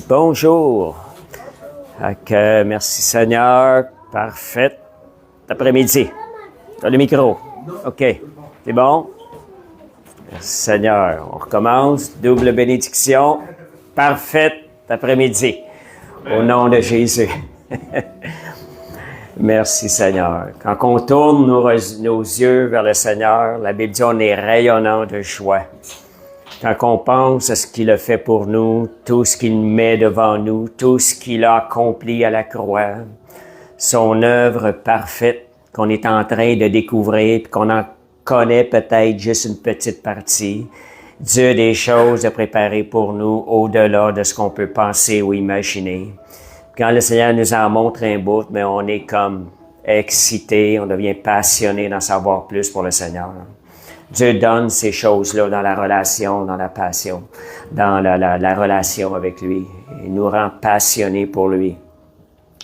Bonjour. Merci Seigneur. Parfait. Après-midi. T'as le micro. OK. C'est bon? Merci Seigneur. On recommence. Double bénédiction. Parfait. Après-midi. Au nom de Jésus. Merci Seigneur. Quand on tourne nos yeux vers le Seigneur, la Bible dit on est rayonnant de joie. Quand on pense à ce qu'il a fait pour nous, tout ce qu'il met devant nous, tout ce qu'il a accompli à la croix, son œuvre parfaite qu'on est en train de découvrir, puis qu'on en connaît peut-être juste une petite partie, Dieu a des choses à préparer pour nous au-delà de ce qu'on peut penser ou imaginer. Quand le Seigneur nous en montre un bout, mais on est comme excité, on devient passionné d'en savoir plus pour le Seigneur. Dieu donne ces choses-là dans la relation, dans la passion, dans la relation avec lui. Il nous rend passionnés pour lui.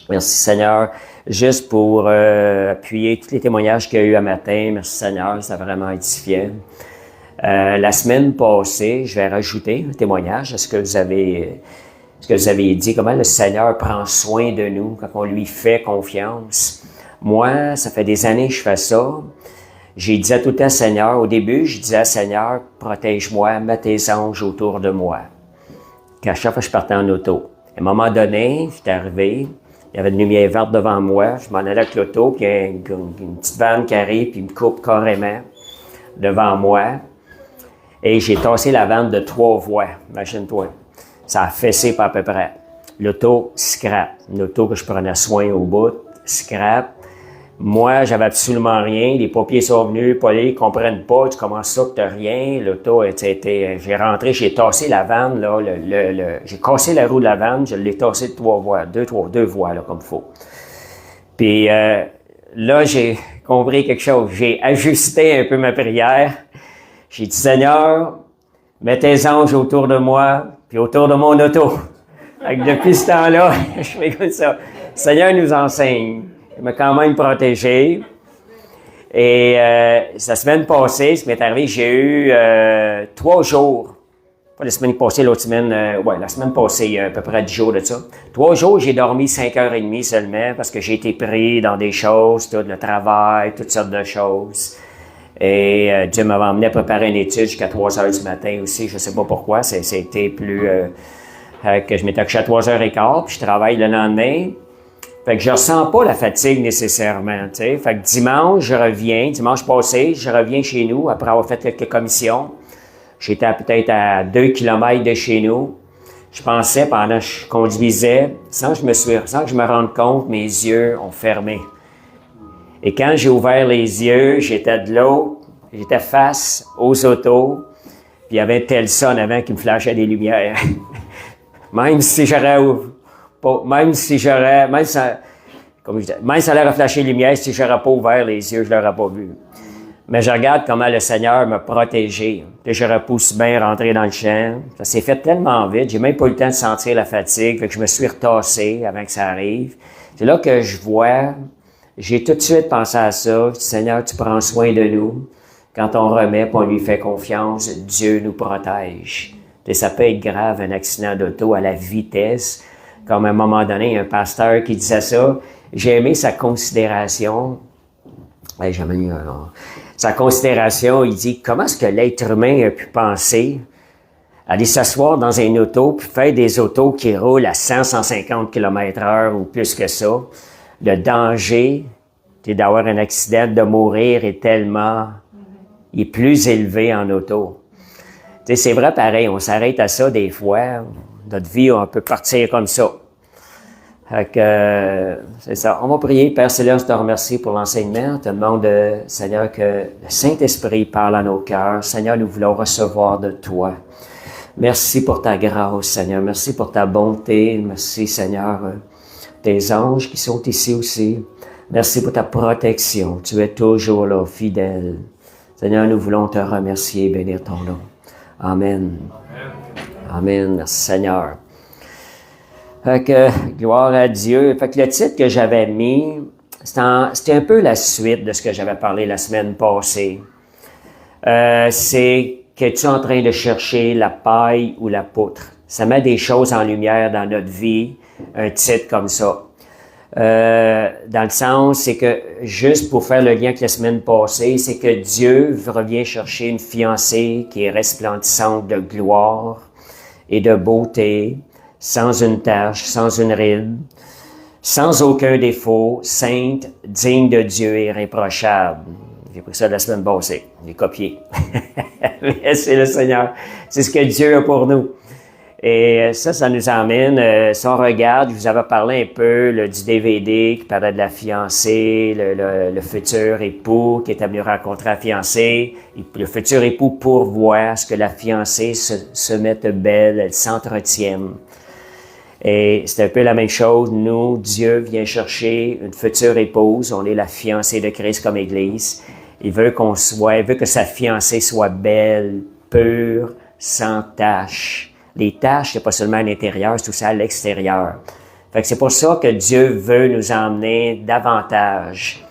Merci Seigneur. Juste pour appuyer tous les témoignages qu'il y a eu à matin, merci Seigneur, ça a vraiment édifié. La semaine passée, je vais rajouter un témoignage à ce que vous avez dit, comment le Seigneur prend soin de nous quand on lui fait confiance. Moi, ça fait des années que je fais ça. J'ai dit à tout le temps, Seigneur, au début, je disais, Seigneur, protège-moi, mets tes anges autour de moi. Qu'à chaque fois que je partais en auto. À un moment donné, j'étais arrivé, il y avait une lumière verte devant moi, je m'en allais avec l'auto, puis il y a une petite vanne qui arrive, puis il me coupe carrément devant moi. Et j'ai tassé la vanne de 3 voies, imagine-toi. Ça a fessé pas à peu près. L'auto, scrap. Une auto que je prenais soin au bout, scrap. Moi, j'avais absolument rien. Les pompiers sont venus, ils comprennent pas. Tu commences ça que t'as rien. L'auto, j'ai rentré, j'ai tassé la vanne, là, j'ai cassé la roue de la vanne, je l'ai tassé de 3 voies, deux voies, là, comme il faut. Puis, là, j'ai compris quelque chose. J'ai ajusté un peu ma prière. J'ai dit, Seigneur, mets tes anges autour de moi, puis autour de mon auto. Depuis ce temps-là, je fais comme ça. Le Seigneur nous enseigne. Il m'a quand même protégé. Et la semaine passée, ce qui m'est arrivé, j'ai eu 3 jours. Pas la semaine passée, l'autre semaine. La semaine passée, il y a à peu près 10 jours de ça. 3 jours, j'ai dormi 5h30 seulement parce que j'ai été pris dans des choses, tout le travail, toutes sortes de choses. Et Dieu m'avait emmené à préparer une étude jusqu'à 3h du matin aussi. Je sais pas pourquoi. C'était plus... que je m'étais couché à 3h15, puis je travaille le lendemain. Fait que je ressens pas la fatigue nécessairement, tu sais. Fait que dimanche passé, je reviens chez nous après avoir fait quelques commissions. J'étais peut-être à 2 kilomètres de chez nous. Je pensais pendant que je conduisais, sans que je me rende compte, mes yeux ont fermé. Et quand j'ai ouvert les yeux, j'étais face aux autos, puis il y avait un tel son avant qui me flashait des lumières. Même si ça allait flasher les lumières, si j'aurais pas ouvert les yeux, je l'aurais pas vu. Mais je regarde comment le Seigneur m'a protégé. Puis je repousse bien rentrer dans le champ. Ça s'est fait tellement vite, j'ai même pas eu le temps de sentir la fatigue, fait que je me suis retassé avant que ça arrive. C'est là que je vois, j'ai tout de suite pensé à ça. Seigneur, tu prends soin de nous. Quand on remet, puis on lui fait confiance, Dieu nous protège. Et ça peut être grave, un accident d'auto à la vitesse. Comme à un moment donné, un pasteur qui disait ça. J'ai aimé sa considération. Sa considération, il dit, comment est-ce que l'être humain a pu penser aller s'asseoir dans un auto puis faire des autos qui roulent à 100-150 km/h ou plus que ça? Le danger d'avoir un accident, de mourir est il est plus élevé en auto. Tu sais, c'est vrai pareil, on s'arrête à ça des fois. Notre vie, on peut partir comme ça. Fait que, c'est ça. On va prier. Père Céleste, je te remercie pour l'enseignement. On te demande, Seigneur, que le Saint-Esprit parle à nos cœurs. Seigneur, nous voulons recevoir de toi. Merci pour ta grâce, Seigneur. Merci pour ta bonté. Merci, Seigneur, tes anges qui sont ici aussi. Merci pour ta protection. Tu es toujours là, fidèle. Seigneur, nous voulons te remercier et bénir ton nom. Amen. Amen. Merci Seigneur. Fait que, gloire à Dieu. Fait que le titre que j'avais mis, c'était un peu la suite de ce que j'avais parlé la semaine passée. C'est que tu es en train de chercher la paille ou la poutre. Ça met des choses en lumière dans notre vie, un titre comme ça. Dans le sens, c'est que, juste pour faire le lien avec la semaine passée, c'est que Dieu revient chercher une fiancée qui est resplendissante de gloire et de beauté, sans une tache, sans une ride, sans aucun défaut, sainte, digne de Dieu et irréprochable. J'ai pris ça de la semaine passée, j'ai copié. Mais c'est le Seigneur, c'est ce que Dieu a pour nous. Et ça nous emmène, si on regarde, je vous avais parlé un peu du DVD qui parlait de la fiancée, le futur époux qui est venu rencontrer la fiancée. Et le futur époux pourvoit à ce que la fiancée se mette belle, elle s'entretienne. Et c'est un peu la même chose. Nous, Dieu vient chercher une future épouse. On est la fiancée de Christ comme Église. Il veut il veut que sa fiancée soit belle, pure, sans tache. Les taches, c'est pas seulement à l'intérieur, c'est aussi à l'extérieur. Fait que c'est pour ça que Dieu veut nous emmener davantage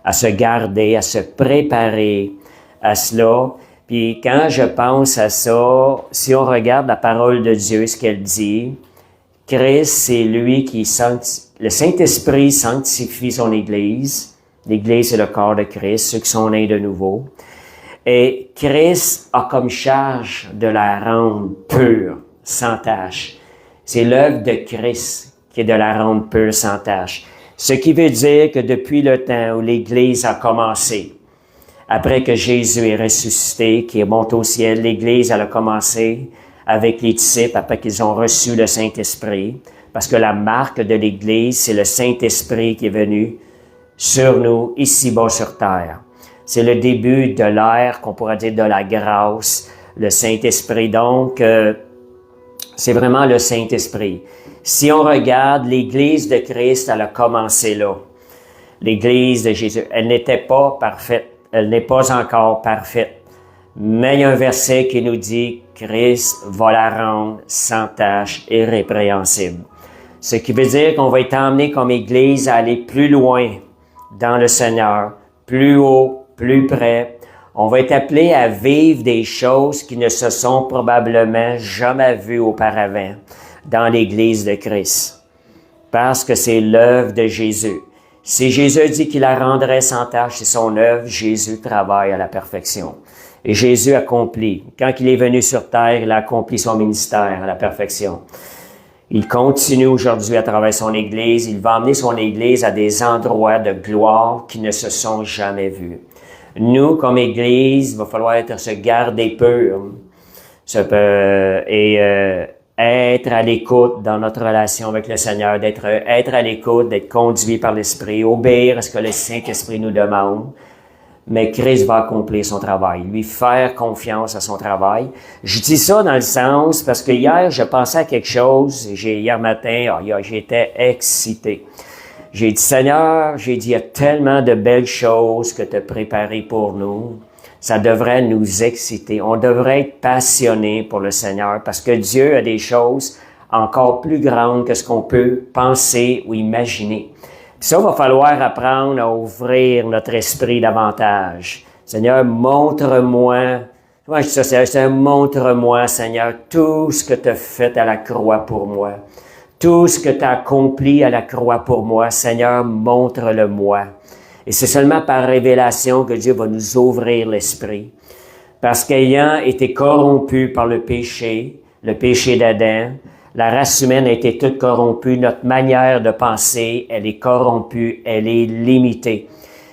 à se garder, à se préparer à cela. Puis quand je pense à ça, si on regarde la parole de Dieu, ce qu'elle dit, Christ, c'est lui qui le Saint-Esprit sanctifie son Église. L'Église, c'est le corps de Christ, ceux qui sont nés de nouveau. Et Christ a comme charge de la rendre pure, sans tache. C'est l'œuvre de Christ qui est de la rendre pure, sans tache. Ce qui veut dire que depuis le temps où l'Église a commencé, après que Jésus est ressuscité, qui est monté au ciel, l'Église elle a commencé avec les disciples après qu'ils ont reçu le Saint-Esprit, parce que la marque de l'Église, c'est le Saint-Esprit qui est venu sur nous, ici-bas sur terre. C'est le début de l'ère, qu'on pourrait dire de la grâce, le Saint-Esprit. Donc, c'est vraiment le Saint-Esprit. Si on regarde l'Église de Christ, elle a commencé là. L'Église de Jésus, elle n'était pas parfaite. Elle n'est pas encore parfaite. Mais il y a un verset qui nous dit « Christ va la rendre sans tache, irrépréhensible ». Ce qui veut dire qu'on va être emmené comme Église à aller plus loin dans le Seigneur, plus haut, plus près. On va être appelé à vivre des choses qui ne se sont probablement jamais vues auparavant dans l'Église de Christ. Parce que c'est l'œuvre de Jésus. Si Jésus dit qu'il la rendrait sans tache, c'est son œuvre, Jésus travaille à la perfection. Et Jésus accomplit. Quand il est venu sur terre, il a accompli son ministère à la perfection. Il continue aujourd'hui à travers son Église. Il va emmener son Église à des endroits de gloire qui ne se sont jamais vus. Nous, comme Église, il va falloir se garder pur être à l'écoute dans notre relation avec le Seigneur, être à l'écoute, d'être conduit par l'Esprit, obéir à ce que le Saint-Esprit nous demande. Mais Christ va accomplir son travail, lui faire confiance à son travail. Je dis ça dans le sens, parce que hier, je pensais à quelque chose, hier matin, j'étais excité. J'ai dit, Seigneur, il y a tellement de belles choses que tu as préparées pour nous. Ça devrait nous exciter. On devrait être passionnés pour le Seigneur parce que Dieu a des choses encore plus grandes que ce qu'on peut penser ou imaginer. Puis ça, il va falloir apprendre à ouvrir notre esprit davantage. Seigneur, montre-moi, moi je dis ça, Seigneur, montre-moi, Seigneur, tout ce que tu as fait à la croix pour moi. Tout ce que tu as accompli à la croix pour moi, Seigneur, montre-le-moi. Et c'est seulement par révélation que Dieu va nous ouvrir l'esprit. Parce qu'ayant été corrompu par le péché d'Adam, la race humaine a été toute corrompue, notre manière de penser, elle est corrompue, elle est limitée.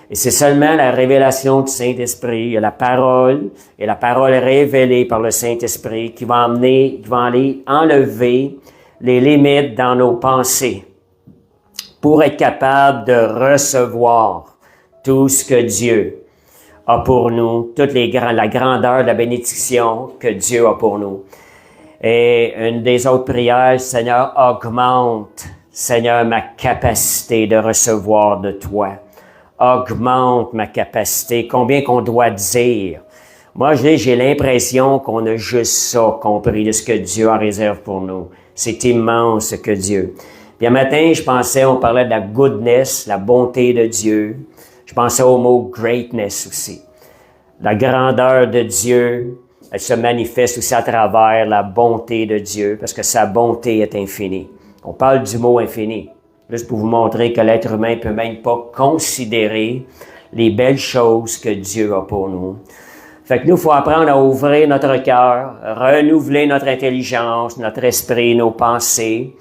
Et c'est seulement la révélation du Saint-Esprit, la parole, et la parole révélée par le Saint-Esprit qui va aller enlever les limites dans nos pensées pour être capable de recevoir tout ce que Dieu a pour nous, la grandeur de la bénédiction que Dieu a pour nous. Et une des autres prières, Seigneur, augmente, Seigneur, ma capacité de recevoir de toi. Augmente ma capacité, combien qu'on doit dire. Moi, j'ai l'impression qu'on a juste ça compris de ce que Dieu en réserve pour nous. C'est immense ce que Dieu. Puis un matin, on parlait de la goodness, la bonté de Dieu. Je pensais au mot greatness aussi. La grandeur de Dieu, elle se manifeste aussi à travers la bonté de Dieu, parce que sa bonté est infinie. On parle du mot infini, juste pour vous montrer que l'être humain ne peut même pas considérer les belles choses que Dieu a pour nous. Fait que nous, il faut apprendre à ouvrir notre cœur, renouveler notre intelligence, notre esprit, nos pensées,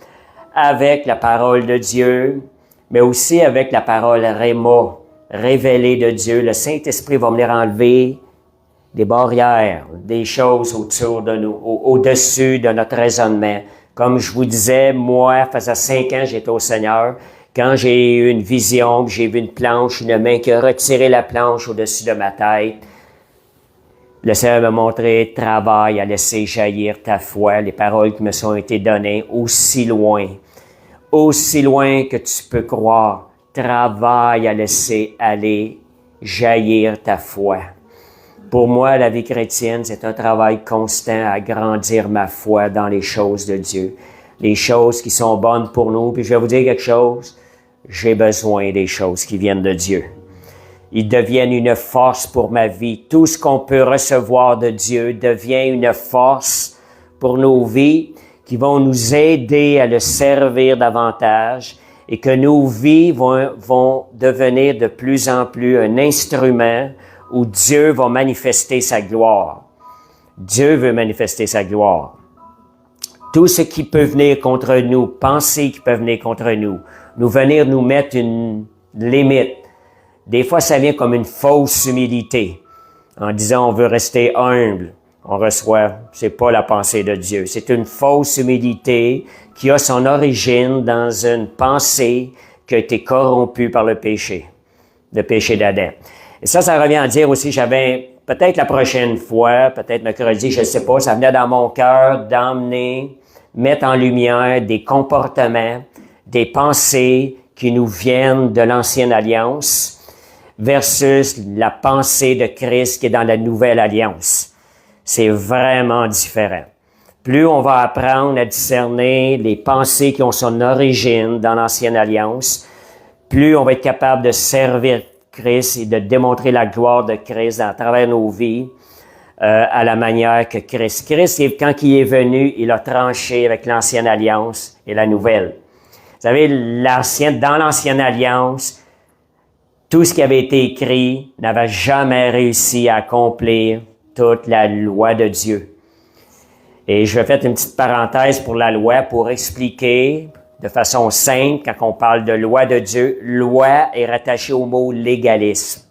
avec la parole de Dieu, mais aussi avec la parole Réma, révélée de Dieu. Le Saint-Esprit va venir enlever des barrières, des choses autour de nous, au-dessus de notre raisonnement. Comme je vous disais, moi, faisait 5 ans, j'étais au Seigneur. Quand j'ai eu une vision, j'ai vu une planche, une main qui a retiré la planche au-dessus de ma tête, le Seigneur m'a montré, travaille à laisser jaillir ta foi, les paroles qui me sont été données aussi loin que tu peux croire. Travaille à laisser aller jaillir ta foi. Pour moi, la vie chrétienne, c'est un travail constant à grandir ma foi dans les choses de Dieu, les choses qui sont bonnes pour nous. Puis je vais vous dire quelque chose, j'ai besoin des choses qui viennent de Dieu. Ils deviennent une force pour ma vie. Tout ce qu'on peut recevoir de Dieu devient une force pour nos vies qui vont nous aider à le servir davantage et que nos vies vont devenir de plus en plus un instrument où Dieu va manifester sa gloire. Dieu veut manifester sa gloire. Tout ce qui peut venir contre nous, pensées qui peuvent venir contre nous, venir nous mettre une limite. Des fois, ça vient comme une fausse humilité. En disant on veut rester humble, on reçoit, c'est pas la pensée de Dieu. C'est une fausse humilité qui a son origine dans une pensée qui a été corrompue par le péché d'Adam. Et ça revient à dire aussi, j'avais peut-être la prochaine fois, peut-être mercredi, je ne sais pas, ça venait dans mon cœur d'emmener, mettre en lumière des comportements, des pensées qui nous viennent de l'Ancienne Alliance, versus la pensée de Christ qui est dans la Nouvelle Alliance. C'est vraiment différent. Plus on va apprendre à discerner les pensées qui ont son origine dans l'Ancienne Alliance, plus on va être capable de servir Christ et de démontrer la gloire de Christ à travers nos vies à la manière que Christ. Christ, quand il est venu, il a tranché avec l'Ancienne Alliance et la Nouvelle. Vous savez, dans l'Ancienne Alliance, tout ce qui avait été écrit n'avait jamais réussi à accomplir toute la loi de Dieu. Et je vais faire une petite parenthèse pour la loi pour expliquer de façon simple, quand on parle de loi de Dieu, loi est rattachée au mot légalisme.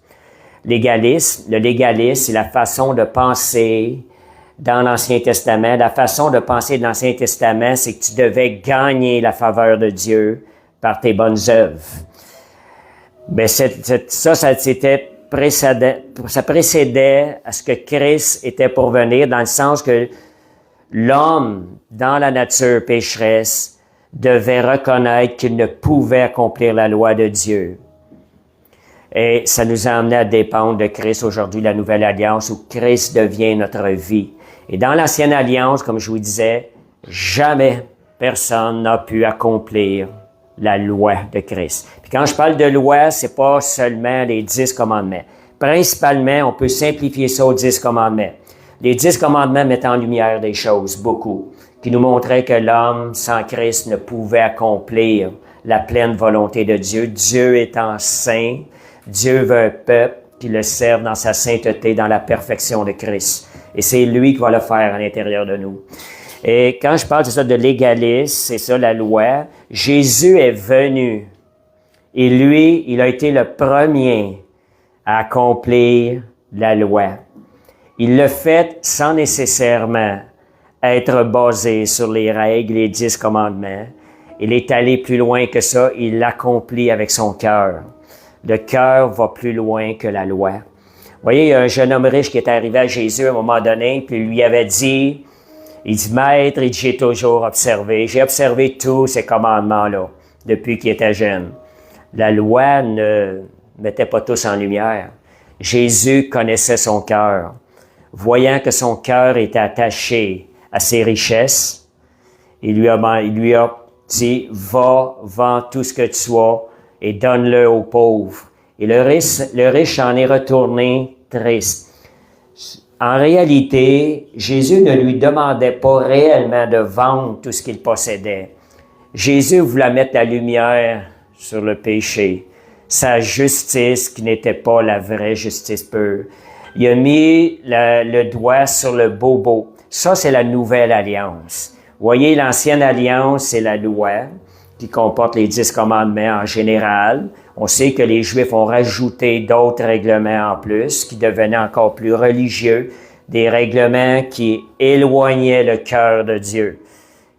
Le légalisme, c'est la façon de penser dans l'Ancien Testament. La façon de penser de l'Ancien Testament, c'est que tu devais gagner la faveur de Dieu par tes bonnes œuvres. Ben, ça précédait à ce que Christ était pour venir, dans le sens que l'homme, dans la nature pécheresse, devait reconnaître qu'il ne pouvait accomplir la loi de Dieu. Et ça nous a amené à dépendre de Christ aujourd'hui, la Nouvelle Alliance, où Christ devient notre vie. Et dans l'Ancienne Alliance, comme je vous disais, jamais personne n'a pu accomplir la loi de Christ. Puis quand je parle de loi, c'est pas seulement les 10 commandements. Principalement, on peut simplifier ça aux 10 commandements. Les 10 commandements mettent en lumière des choses, beaucoup, qui nous montraient que l'homme sans Christ ne pouvait accomplir la pleine volonté de Dieu. Dieu étant saint, Dieu veut un peuple qui le serve dans sa sainteté, dans la perfection de Christ. Et c'est lui qui va le faire à l'intérieur de nous. Et quand je parle de ça, de légalisme, c'est ça la loi. Jésus est venu et lui, il a été le premier à accomplir la loi. Il l'a fait sans nécessairement être basé sur les règles, les 10 commandements. Il est allé plus loin que ça, il l'accomplit avec son cœur. Le cœur va plus loin que la loi. Vous voyez, il y a un jeune homme riche qui est arrivé à Jésus à un moment donné, puis il lui avait dit, il dit, Maître, il dit, j'ai toujours observé, j'ai observé tous ces commandements-là depuis qu'il était jeune. La loi ne mettait pas tous en lumière. Jésus connaissait son cœur. Voyant que son cœur était attaché à ses richesses, il lui a dit, va, vends tout ce que tu as et donne-le aux pauvres. Et le riche en est retourné triste. En réalité, Jésus ne lui demandait pas réellement de vendre tout ce qu'il possédait. Jésus voulait mettre la lumière sur le péché, sa justice qui n'était pas la vraie justice pure. Il a mis le doigt sur le bobo. Ça, c'est la nouvelle alliance. Vous voyez, l'ancienne alliance, c'est la loi qui comporte les 10 commandements en général. On sait que les Juifs ont rajouté d'autres règlements en plus qui devenaient encore plus religieux, des règlements qui éloignaient le cœur de Dieu,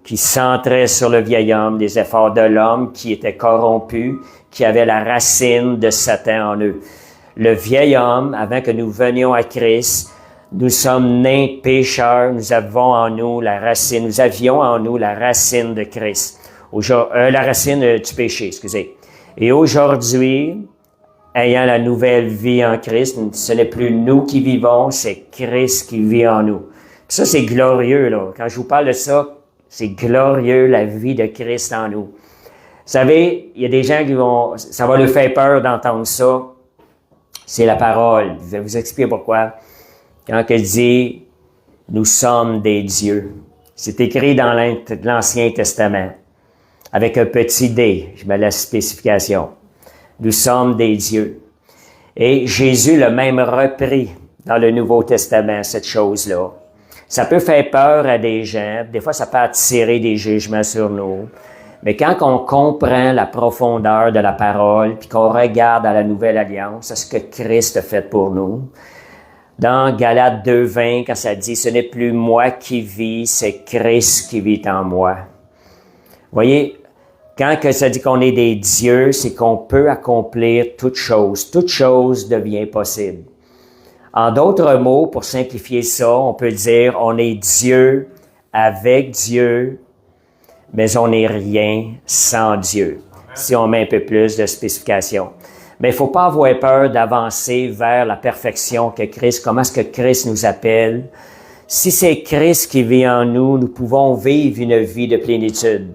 qui centraient sur le vieil homme, des efforts de l'homme qui était corrompu, qui avait la racine de Satan en eux. Le vieil homme, avant que nous venions à Christ, nous sommes nés pécheurs, nous avions en nous la racine de Christ. La racine du péché, excusez. Et aujourd'hui, ayant la nouvelle vie en Christ, ce n'est plus nous qui vivons, c'est Christ qui vit en nous. Puis ça, c'est glorieux, là. Quand je vous parle de ça, c'est glorieux, la vie de Christ en nous. Vous savez, il y a des gens ça va leur faire peur d'entendre ça. C'est la parole. Je vais vous expliquer pourquoi. Quand elle dit, nous sommes des dieux. C'est écrit dans l'Ancien Testament. Avec un petit D, je mets la spécification. Nous sommes des dieux. Et Jésus l'a même repris dans le Nouveau Testament, cette chose-là. Ça peut faire peur à des gens. Des fois, ça peut attirer des jugements sur nous. Mais quand on comprend la profondeur de la parole, puis qu'on regarde à la Nouvelle Alliance, à ce que Christ a fait pour nous, dans Galates 2:20, quand ça dit « Ce n'est plus moi qui vis, c'est Christ qui vit en moi ». Vous voyez, quand que ça dit qu'on est des dieux, c'est qu'on peut accomplir toute chose. Toute chose devient possible. En d'autres mots, pour simplifier ça, on peut dire on est Dieu avec Dieu, mais on n'est rien sans Dieu, si on met un peu plus de spécification. Mais il ne faut pas avoir peur d'avancer vers la perfection que Christ, comment est-ce que Christ nous appelle. Si c'est Christ qui vit en nous, nous pouvons vivre une vie de plénitude.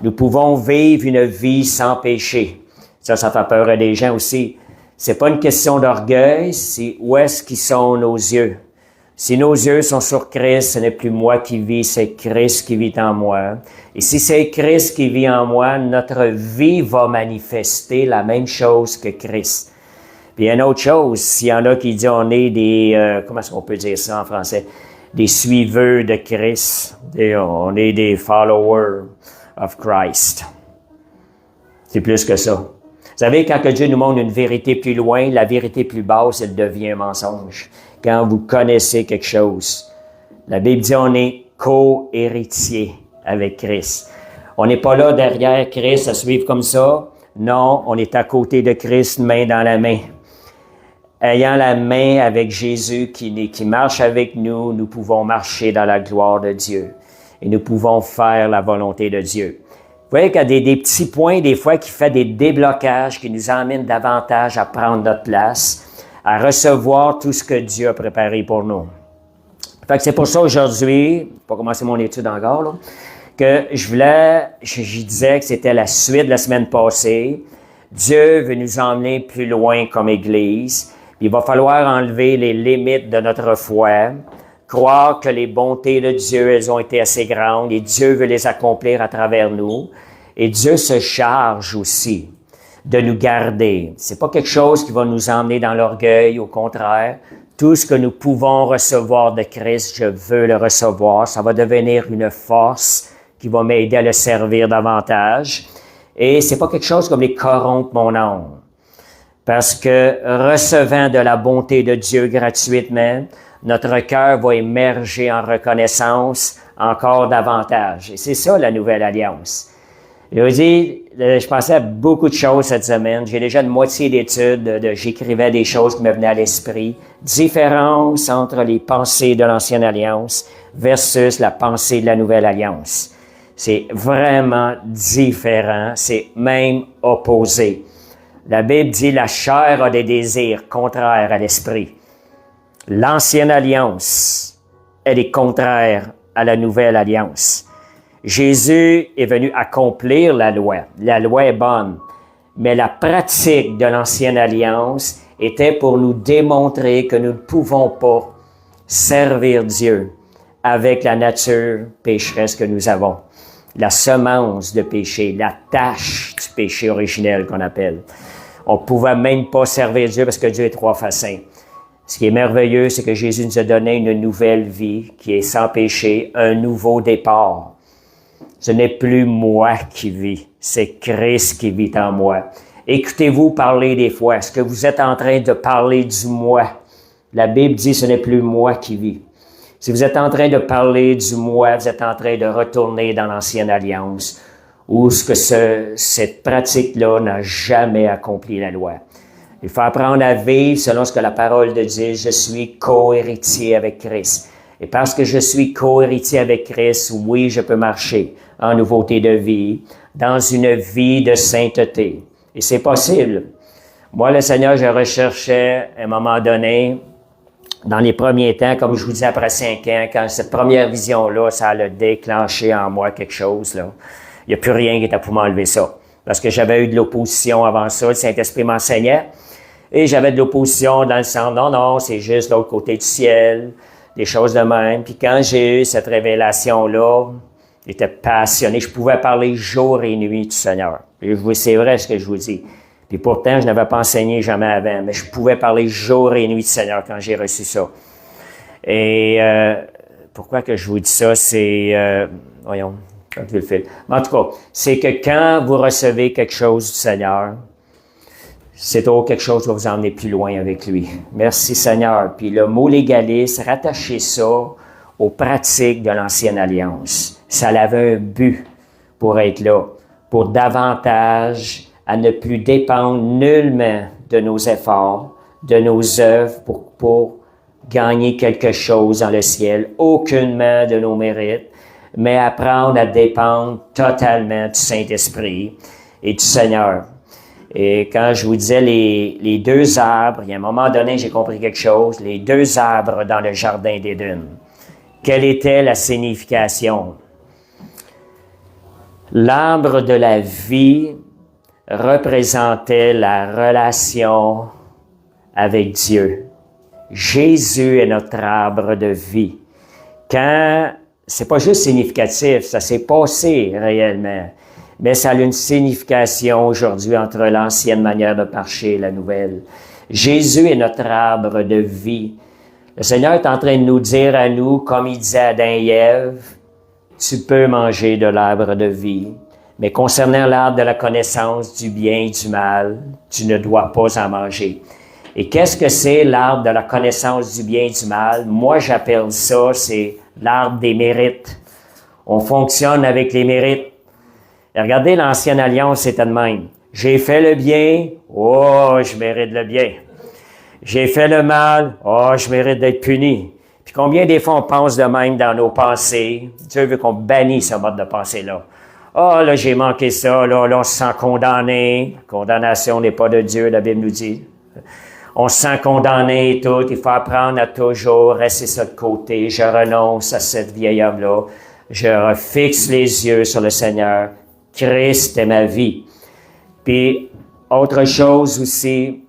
Nous pouvons vivre une vie sans péché. Ça fait peur à des gens aussi. C'est pas une question d'orgueil, c'est où est-ce qu'ils sont nos yeux. Si nos yeux sont sur Christ, ce n'est plus moi qui vis, c'est Christ qui vit en moi. Et si c'est Christ qui vit en moi, notre vie va manifester la même chose que Christ. Puis il y a une autre chose, s'il y en a qui disent on est des, comment est-ce qu'on peut dire ça en français? Des suiveurs de Christ. On est des followers of Christ. C'est plus que ça. Vous savez, quand que Dieu nous montre une vérité plus loin, la vérité plus basse, elle devient un mensonge. Quand vous connaissez quelque chose. La Bible dit on est co-héritier avec Christ. On n'est pas là derrière Christ à suivre comme ça. Non, on est à côté de Christ, main dans la main. Ayant la main avec Jésus qui marche avec nous, nous pouvons marcher dans la gloire de Dieu. Et nous pouvons faire la volonté de Dieu. Vous voyez qu'il y a des petits points, des fois, qui font des déblocages, qui nous emmènent davantage à prendre notre place, à recevoir tout ce que Dieu a préparé pour nous. Fait que c'est pour ça aujourd'hui, pour commencer mon étude encore, là, que je disais que c'était la suite de la semaine passée. Dieu veut nous emmener plus loin comme Église. Il va falloir enlever les limites de notre foi, croire que les bontés de Dieu, elles ont été assez grandes et Dieu veut les accomplir à travers nous. Et Dieu se charge aussi de nous garder. C'est pas quelque chose qui va nous emmener dans l'orgueil, au contraire. Tout ce que nous pouvons recevoir de Christ, je veux le recevoir. Ça va devenir une force qui va m'aider à le servir davantage. Et c'est pas quelque chose comme les corrompre mon âme. Parce que recevant de la bonté de Dieu gratuitement, notre cœur va émerger en reconnaissance encore davantage. Et c'est ça la nouvelle alliance. Je vous dis, je pensais à beaucoup de choses cette semaine. J'ai déjà une moitié d'études, j'écrivais des choses qui me venaient à l'esprit. Différence entre les pensées de l'ancienne alliance versus la pensée de la nouvelle alliance. C'est vraiment différent, c'est même opposé. La Bible dit la chair a des désirs contraires à l'esprit. L'ancienne alliance, elle est contraire à la nouvelle alliance. Jésus est venu accomplir la loi. La loi est bonne. Mais la pratique de l'ancienne alliance était pour nous démontrer que nous ne pouvons pas servir Dieu avec la nature pécheresse que nous avons. La semence de péché, la tâche du péché originel qu'on appelle. On ne pouvait même pas servir Dieu parce que Dieu est trois fois saint. Ce qui est merveilleux, c'est que Jésus nous a donné une nouvelle vie qui est sans péché, un nouveau départ. Ce n'est plus moi qui vis, c'est Christ qui vit en moi. Écoutez-vous parler des fois. Est-ce que vous êtes en train de parler du moi? La Bible dit ce n'est plus moi qui vis. Si vous êtes en train de parler du moi, vous êtes en train de retourner dans l'ancienne alliance, où cette pratique-là n'a jamais accompli la loi. Il faut apprendre à vivre selon ce que la parole de Dieu dit. Je suis co-héritier avec Christ. Et parce que je suis co-héritier avec Christ, oui, je peux marcher en nouveauté de vie, dans une vie de sainteté. Et c'est possible. Moi, le Seigneur, je recherchais à un moment donné, dans les premiers temps, comme je vous dis, après 5 ans, quand cette première vision-là, ça a déclenché en moi quelque chose, là. Il n'y a plus rien qui était pour m'enlever ça. Parce que j'avais eu de l'opposition avant ça, le Saint-Esprit m'enseignait. Et j'avais de l'opposition dans le sens, non, c'est juste l'autre côté du ciel, des choses de même. Puis quand j'ai eu cette révélation-là, j'étais passionné. Je pouvais parler jour et nuit du Seigneur. Et c'est vrai ce que je vous dis. Puis pourtant, je n'avais pas enseigné jamais avant, mais je pouvais parler jour et nuit du Seigneur quand j'ai reçu ça. Et pourquoi que je vous dis ça, c'est... voyons, quand tu le fais. En tout cas, c'est que quand vous recevez quelque chose du Seigneur, c'est quelque chose qui va vous emmener plus loin avec lui. Merci Seigneur. Puis le mot légaliste, rattachez ça aux pratiques de l'ancienne alliance. Ça avait un but pour être là, pour davantage à ne plus dépendre nullement de nos efforts, de nos œuvres pour gagner quelque chose dans le ciel, aucunement de nos mérites, mais apprendre à dépendre totalement du Saint-Esprit et du Seigneur. Et quand je vous disais les 2 arbres, il y a un moment donné, j'ai compris quelque chose, les 2 arbres dans le jardin d'Éden. Quelle était la signification? L'arbre de la vie représentait la relation avec Dieu. Jésus est notre arbre de vie. Quand, c'est pas juste significatif, ça s'est passé réellement, mais ça a une signification aujourd'hui entre l'ancienne manière de marcher et la nouvelle. Jésus est notre arbre de vie. Le Seigneur est en train de nous dire à nous, comme il disait à Adam et Ève, tu peux manger de l'arbre de vie, mais concernant l'arbre de la connaissance du bien et du mal, tu ne dois pas en manger. Et qu'est-ce que c'est l'arbre de la connaissance du bien et du mal? Moi, j'appelle ça, c'est l'arbre des mérites. On fonctionne avec les mérites. Et regardez, l'ancienne alliance, c'était de même. J'ai fait le bien, oh, je mérite le bien. J'ai fait le mal, oh, je mérite d'être puni. Puis combien des fois on pense de même dans nos pensées? Dieu veut qu'on bannisse ce mode de pensée-là. Ah, là, j'ai manqué ça, là, on se sent condamné. La condamnation n'est pas de Dieu, la Bible nous dit. On se sent condamné et tout. Il faut apprendre à toujours rester ça de côté. Je renonce à cette vieille homme-là. Je fixe les yeux sur le Seigneur. Christ est ma vie. Puis, autre chose aussi,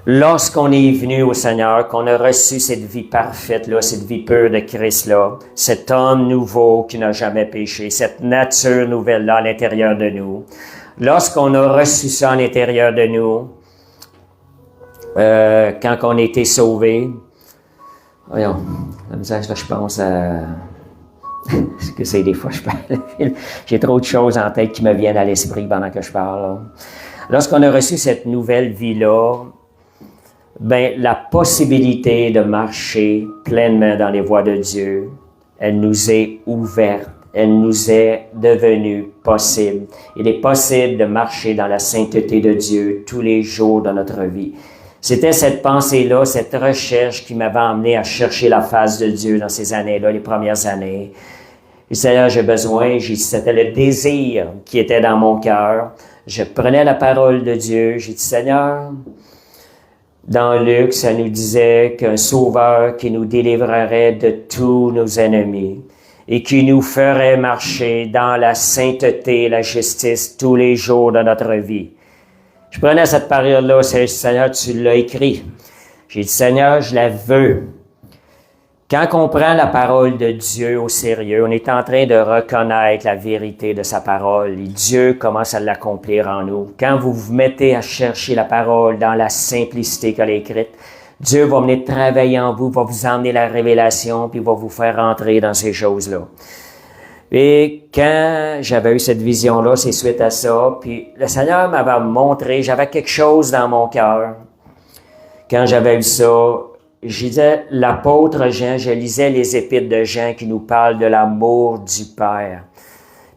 lorsqu'on est venu au Seigneur, qu'on a reçu cette vie parfaite-là, cette vie pure de Christ-là, cet homme nouveau qui n'a jamais péché, cette nature nouvelle-là à l'intérieur de nous, lorsqu'on a reçu ça à l'intérieur de nous, quand on a été sauvés, voyons, la misère, là, je pense à... ce que c'est des fois, je parle. J'ai trop de choses en tête qui me viennent à l'esprit pendant que je parle. Là. Lorsqu'on a reçu cette nouvelle vie-là, ben, la possibilité de marcher pleinement dans les voies de Dieu, elle nous est ouverte. Elle nous est devenue possible. Il est possible de marcher dans la sainteté de Dieu tous les jours de notre vie. C'était cette pensée-là, cette recherche qui m'avait amené à chercher la face de Dieu dans ces années-là, les premières années. Et Seigneur, j'ai besoin, c'était le désir qui était dans mon cœur. Je prenais la parole de Dieu, j'ai dit, Seigneur, dans Luc, ça nous disait qu'un sauveur qui nous délivrerait de tous nos ennemis et qui nous ferait marcher dans la sainteté et la justice tous les jours de notre vie. Je prenais cette parole-là, Seigneur, tu l'as écrit. J'ai dit, Seigneur, je la veux. Quand on prend la parole de Dieu au sérieux, on est en train de reconnaître la vérité de sa parole et Dieu commence à l'accomplir en nous. Quand vous vous mettez à chercher la parole dans la simplicité qu'elle est écrite, Dieu va venir travailler en vous, va vous emmener la révélation, puis va vous faire entrer dans ces choses-là. Et quand j'avais eu cette vision-là, c'est suite à ça, puis le Seigneur m'avait montré, j'avais quelque chose dans mon cœur. Quand j'avais eu ça, je disais, l'apôtre Jean, je lisais les épîtres de Jean qui nous parlent de l'amour du Père.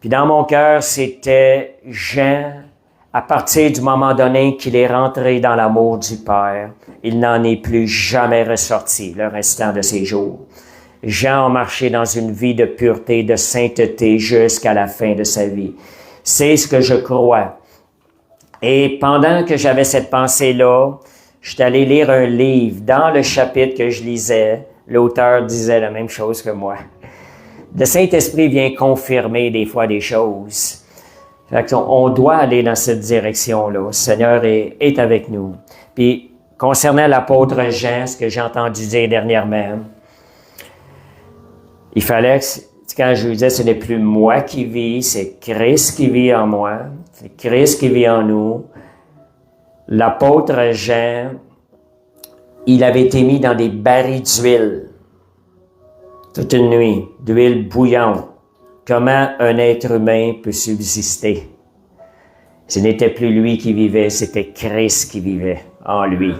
Puis dans mon cœur, c'était Jean, à partir du moment donné qu'il est rentré dans l'amour du Père, il n'en est plus jamais ressorti le restant de ses jours. Jean a marché dans une vie de pureté, de sainteté jusqu'à la fin de sa vie. C'est ce que je crois. Et pendant que j'avais cette pensée-là, je suis allé lire un livre. Dans le chapitre que je lisais, l'auteur disait la même chose que moi. Le Saint-Esprit vient confirmer des fois des choses. Fait on doit aller dans cette direction-là. Le Seigneur est avec nous. Puis, concernant l'apôtre Jean, ce que j'ai entendu dire dernièrement, il fallait que, quand je lui disais, ce n'est plus moi qui vis, c'est Christ qui vit en moi, c'est Christ qui vit en nous. L'apôtre Jean, il avait été mis dans des barils d'huile toute une nuit, d'huile bouillante. Comment un être humain peut subsister? Ce n'était plus lui qui vivait, c'était Christ qui vivait en lui.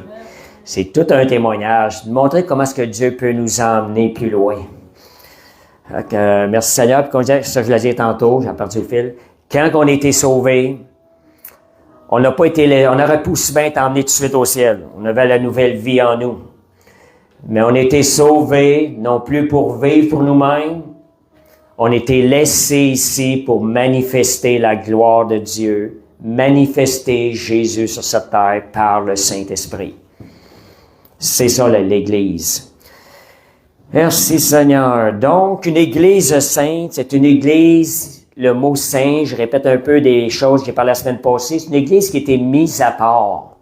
C'est tout un témoignage de montrer comment est-ce que Dieu peut nous emmener plus loin. Merci Seigneur. Puis comme ça, je l'ai dit tantôt, j'ai perdu le fil. Quand on a été sauvés, on aurait pu aussi bien être emmenés tout de suite au ciel. On avait la nouvelle vie en nous. Mais on a été sauvés, non plus pour vivre pour nous-mêmes. On a été laissés ici pour manifester la gloire de Dieu, manifester Jésus sur cette terre par le Saint-Esprit. C'est ça l'Église. Merci Seigneur. Donc, une Église sainte, c'est une Église, le mot saint, je répète un peu des choses que j'ai parlé la semaine passée, c'est une Église qui a été mise à part.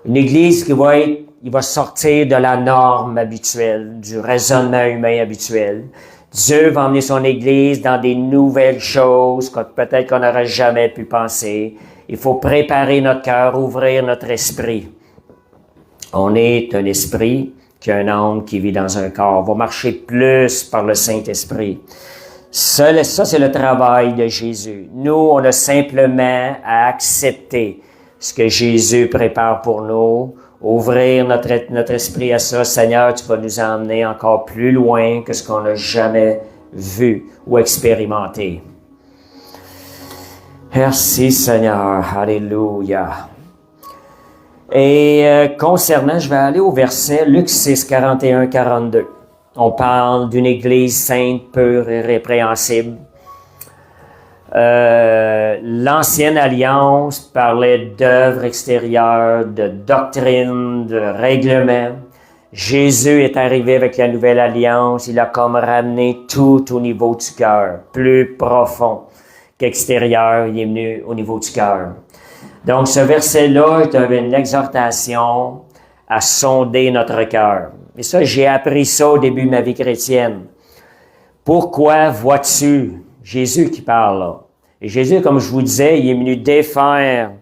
Une Église qui va sortir de la norme habituelle, du raisonnement humain habituel. Dieu va emmener son Église dans des nouvelles choses que peut-être qu'on n'aurait jamais pu penser. Il faut préparer notre cœur, ouvrir notre esprit. On est un esprit qui a un âme qui vit dans un corps. On va marcher plus par le Saint-Esprit. Ça, c'est le travail de Jésus. Nous, on a simplement à accepter ce que Jésus prépare pour nous, ouvrir notre esprit à ça. Seigneur, tu vas nous emmener encore plus loin que ce qu'on n'a jamais vu ou expérimenté. Merci Seigneur. Alléluia. Et concernant, je vais aller au verset Luc 6, 41, 42. On parle d'une Église sainte, pure et répréhensible. L'Ancienne Alliance parlait d'œuvres extérieures, de doctrine, de règlements. Jésus est arrivé avec la Nouvelle Alliance. Il a comme ramené tout au niveau du cœur, plus profond qu'extérieur. Il est venu au niveau du cœur. Donc, ce verset-là est une exhortation à sonder notre cœur. Et ça, j'ai appris ça au début de ma vie chrétienne. Pourquoi vois-tu? Jésus qui parle là. Et Jésus, comme je vous disais, il est venu défaire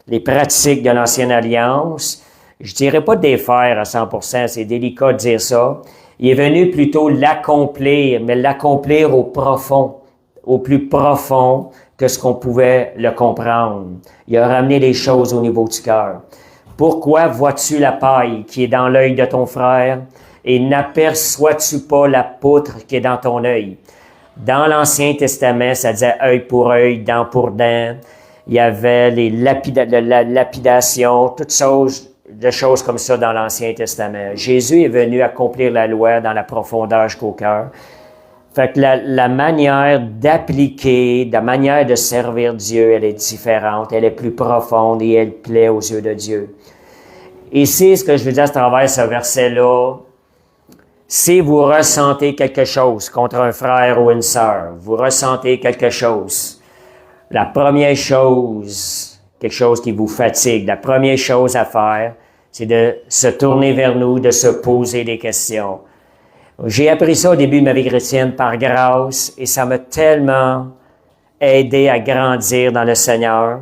les pratiques de l'Ancienne Alliance. Je dirais pas défaire à 100%, c'est délicat de dire ça. Il est venu plutôt l'accomplir, mais l'accomplir au profond, au plus profond que ce qu'on pouvait le comprendre. Il a ramené les choses au niveau du cœur. Pourquoi vois-tu la paille qui est dans l'œil de ton frère et n'aperçois-tu pas la poutre qui est dans ton œil? Dans l'Ancien Testament, ça disait œil pour œil, dent pour dent. Il y avait la lapidation, toutes sortes de choses comme ça dans l'Ancien Testament. Jésus est venu accomplir la loi dans la profondeur jusqu'au cœur. Fait que la manière d'appliquer, la manière de servir Dieu, elle est différente, elle est plus profonde et elle plaît aux yeux de Dieu. Ici, ce que je veux dire à travers ce verset-là, si vous ressentez quelque chose contre un frère ou une sœur, vous ressentez quelque chose, la première chose, quelque chose qui vous fatigue, la première chose à faire, c'est de se tourner vers nous, de se poser des questions. J'ai appris ça au début de ma vie chrétienne par grâce et ça m'a tellement aidé à grandir dans le Seigneur.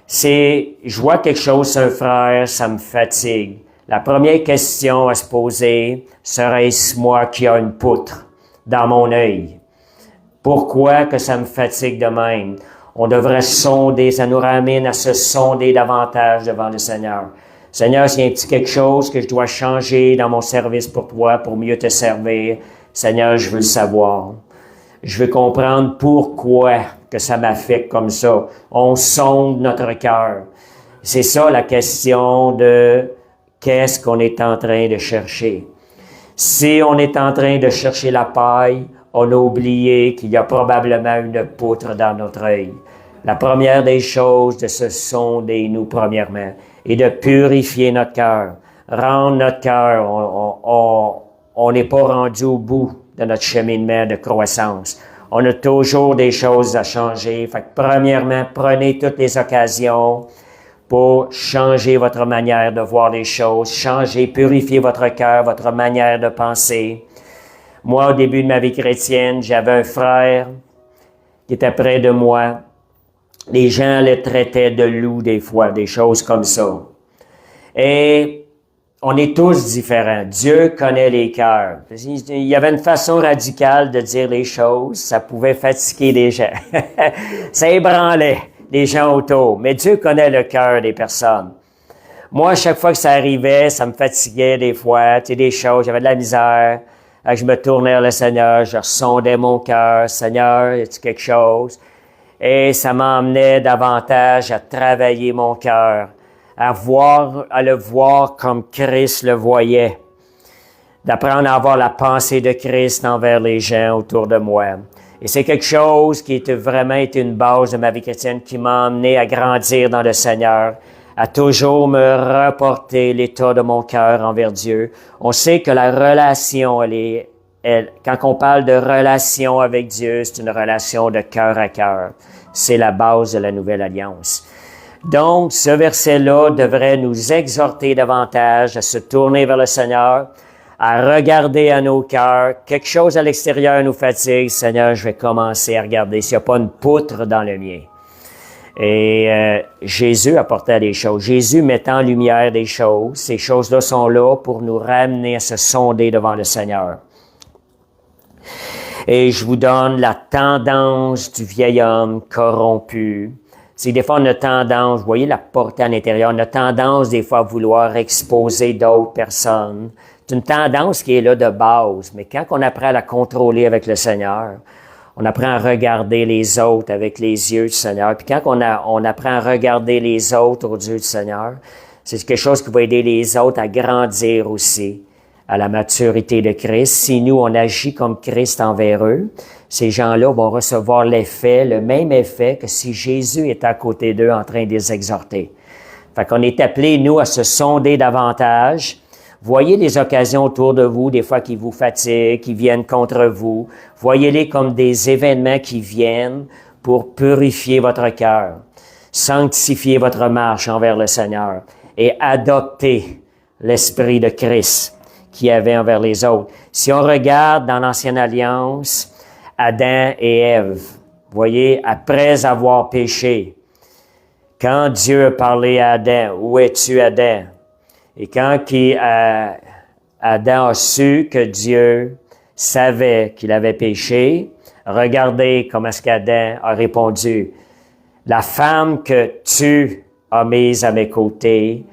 Je vois quelque chose sur un frère, ça me fatigue. La première question à se poser, serait-ce moi qui a une poutre dans mon œil? Pourquoi que ça me fatigue de même? On devrait sonder, ça nous ramène à se sonder davantage devant le Seigneur. Seigneur, s'il y a un petit quelque chose que je dois changer dans mon service pour toi, pour mieux te servir, Seigneur, je veux le savoir. Je veux comprendre pourquoi que ça m'affecte comme ça. On sonde notre cœur. C'est ça la question de qu'est-ce qu'on est en train de chercher. Si on est en train de chercher la paille, on a oublié qu'il y a probablement une poutre dans notre œil. La première des choses, de se sonder nous premièrement, et de purifier notre cœur. Rendre notre cœur, on n'est pas rendu au bout de notre cheminement de croissance. On a toujours des choses à changer. Fait que premièrement, prenez toutes les occasions pour changer votre manière de voir les choses, changer, purifier votre cœur, votre manière de penser. Moi, au début de ma vie chrétienne, j'avais un frère qui était près de moi. Les gens le traitaient de loup des fois, des choses comme ça. Et on est tous différents. Dieu connaît les cœurs. Il y avait une façon radicale de dire les choses. Ça pouvait fatiguer les gens. Ça ébranlait les gens autour. Mais Dieu connaît le cœur des personnes. Moi, à chaque fois que ça arrivait, ça me fatiguait des fois. Tu sais, des choses, j'avais de la misère. Je me tournais vers le Seigneur, je sondais mon cœur. Seigneur, y a-t-il quelque chose? Et ça m'emmenait davantage à travailler mon cœur, à le voir comme Christ le voyait, d'apprendre à avoir la pensée de Christ envers les gens autour de moi. Et c'est quelque chose qui était vraiment été une base de ma vie chrétienne qui m'a emmené à grandir dans le Seigneur, à toujours me reporter l'état de mon cœur envers Dieu. On sait que la relation, quand on parle de relation avec Dieu, c'est une relation de cœur à cœur. C'est la base de la nouvelle alliance. Donc, ce verset-là devrait nous exhorter davantage à se tourner vers le Seigneur, à regarder à nos cœurs. Quelque chose à l'extérieur nous fatigue. Seigneur, je vais commencer à regarder s'il n'y a pas une poutre dans le mien. Et Jésus apportait des choses. Jésus mettait en lumière des choses. Ces choses-là sont là pour nous ramener à se sonder devant le Seigneur. Et je vous donne la tendance du vieil homme corrompu. C'est des fois, on a tendance, vous voyez la portée à l'intérieur, on a tendance des fois à vouloir exposer d'autres personnes. C'est une tendance qui est là de base, mais quand on apprend à la contrôler avec le Seigneur, on apprend à regarder les autres avec les yeux du Seigneur. Puis quand on apprend à regarder les autres aux yeux du Seigneur, c'est quelque chose qui va aider les autres à grandir aussi à la maturité de Christ. Si nous, on agit comme Christ envers eux, ces gens-là vont recevoir l'effet, le même effet que si Jésus est à côté d'eux en train de les exhorter. Fait qu'on est appelés, nous, à se sonder davantage. Voyez les occasions autour de vous, des fois qui vous fatiguent, qui viennent contre vous. Voyez-les comme des événements qui viennent pour purifier votre cœur, sanctifier votre marche envers le Seigneur et adopter l'esprit de Christ qu'il y avait envers les autres. Si on regarde dans l'Ancienne Alliance, Adam et Ève, voyez, après avoir péché, quand Dieu a parlé à Adam, « Où es-tu, Adam? » Et quand Adam a su que Dieu savait qu'il avait péché, regardez comment est-ce qu'Adam a répondu. « La femme que tu as mise à mes côtés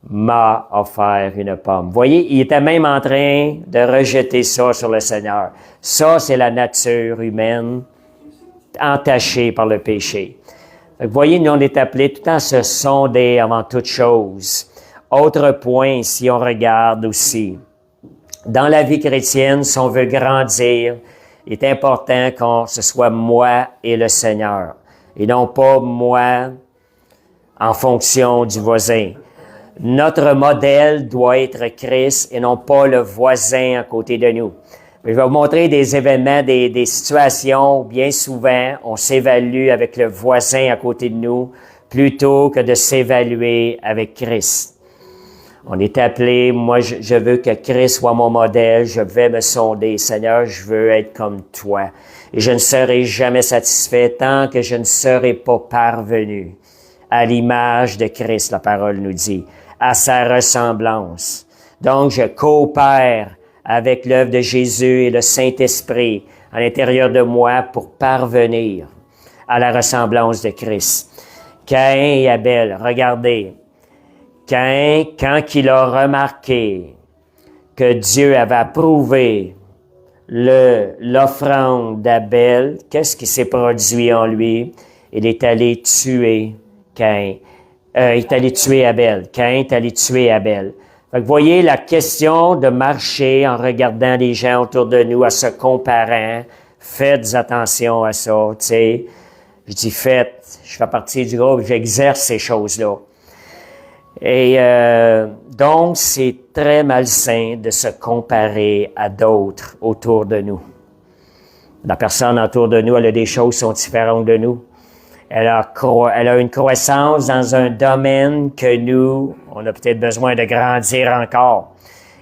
m'a offert une pomme. » Vous voyez, il était même en train de rejeter ça sur le Seigneur. Ça, c'est la nature humaine entachée par le péché. Vous voyez, nous, on est appelés tout le temps à se sonder avant toute chose. Autre point, si on regarde aussi, dans la vie chrétienne, si on veut grandir, il est important que ce soit moi et le Seigneur, et non pas moi en fonction du voisin. Notre modèle doit être Christ et non pas le voisin à côté de nous. Je vais vous montrer des événements, des situations où bien souvent on s'évalue avec le voisin à côté de nous plutôt que de s'évaluer avec Christ. On est appelé, moi je veux que Christ soit mon modèle, je vais me sonder. Seigneur, je veux être comme toi. Et je ne serai jamais satisfait tant que je ne serai pas parvenu à l'image de Christ, la parole nous dit, à sa ressemblance. Donc, je coopère avec l'œuvre de Jésus et le Saint-Esprit à l'intérieur de moi pour parvenir à la ressemblance de Christ. Caïn et Abel, regardez, Caïn, quand il a remarqué que Dieu avait approuvé l'offrande d'Abel, qu'est-ce qui s'est produit en lui? Il est allé tuer Caïn. Il est allé tuer Abel. Caïn est allé tuer Abel. Fait que vous voyez la question de marcher en regardant les gens autour de nous, en se comparant. Faites attention à ça, tu sais. Je dis faites, je fais partie du groupe, j'exerce ces choses-là. Et donc, c'est très malsain de se comparer à d'autres autour de nous. La personne autour de nous, elle a des choses qui sont différentes de nous. Elle a une croissance dans un domaine que nous, on a peut-être besoin de grandir encore.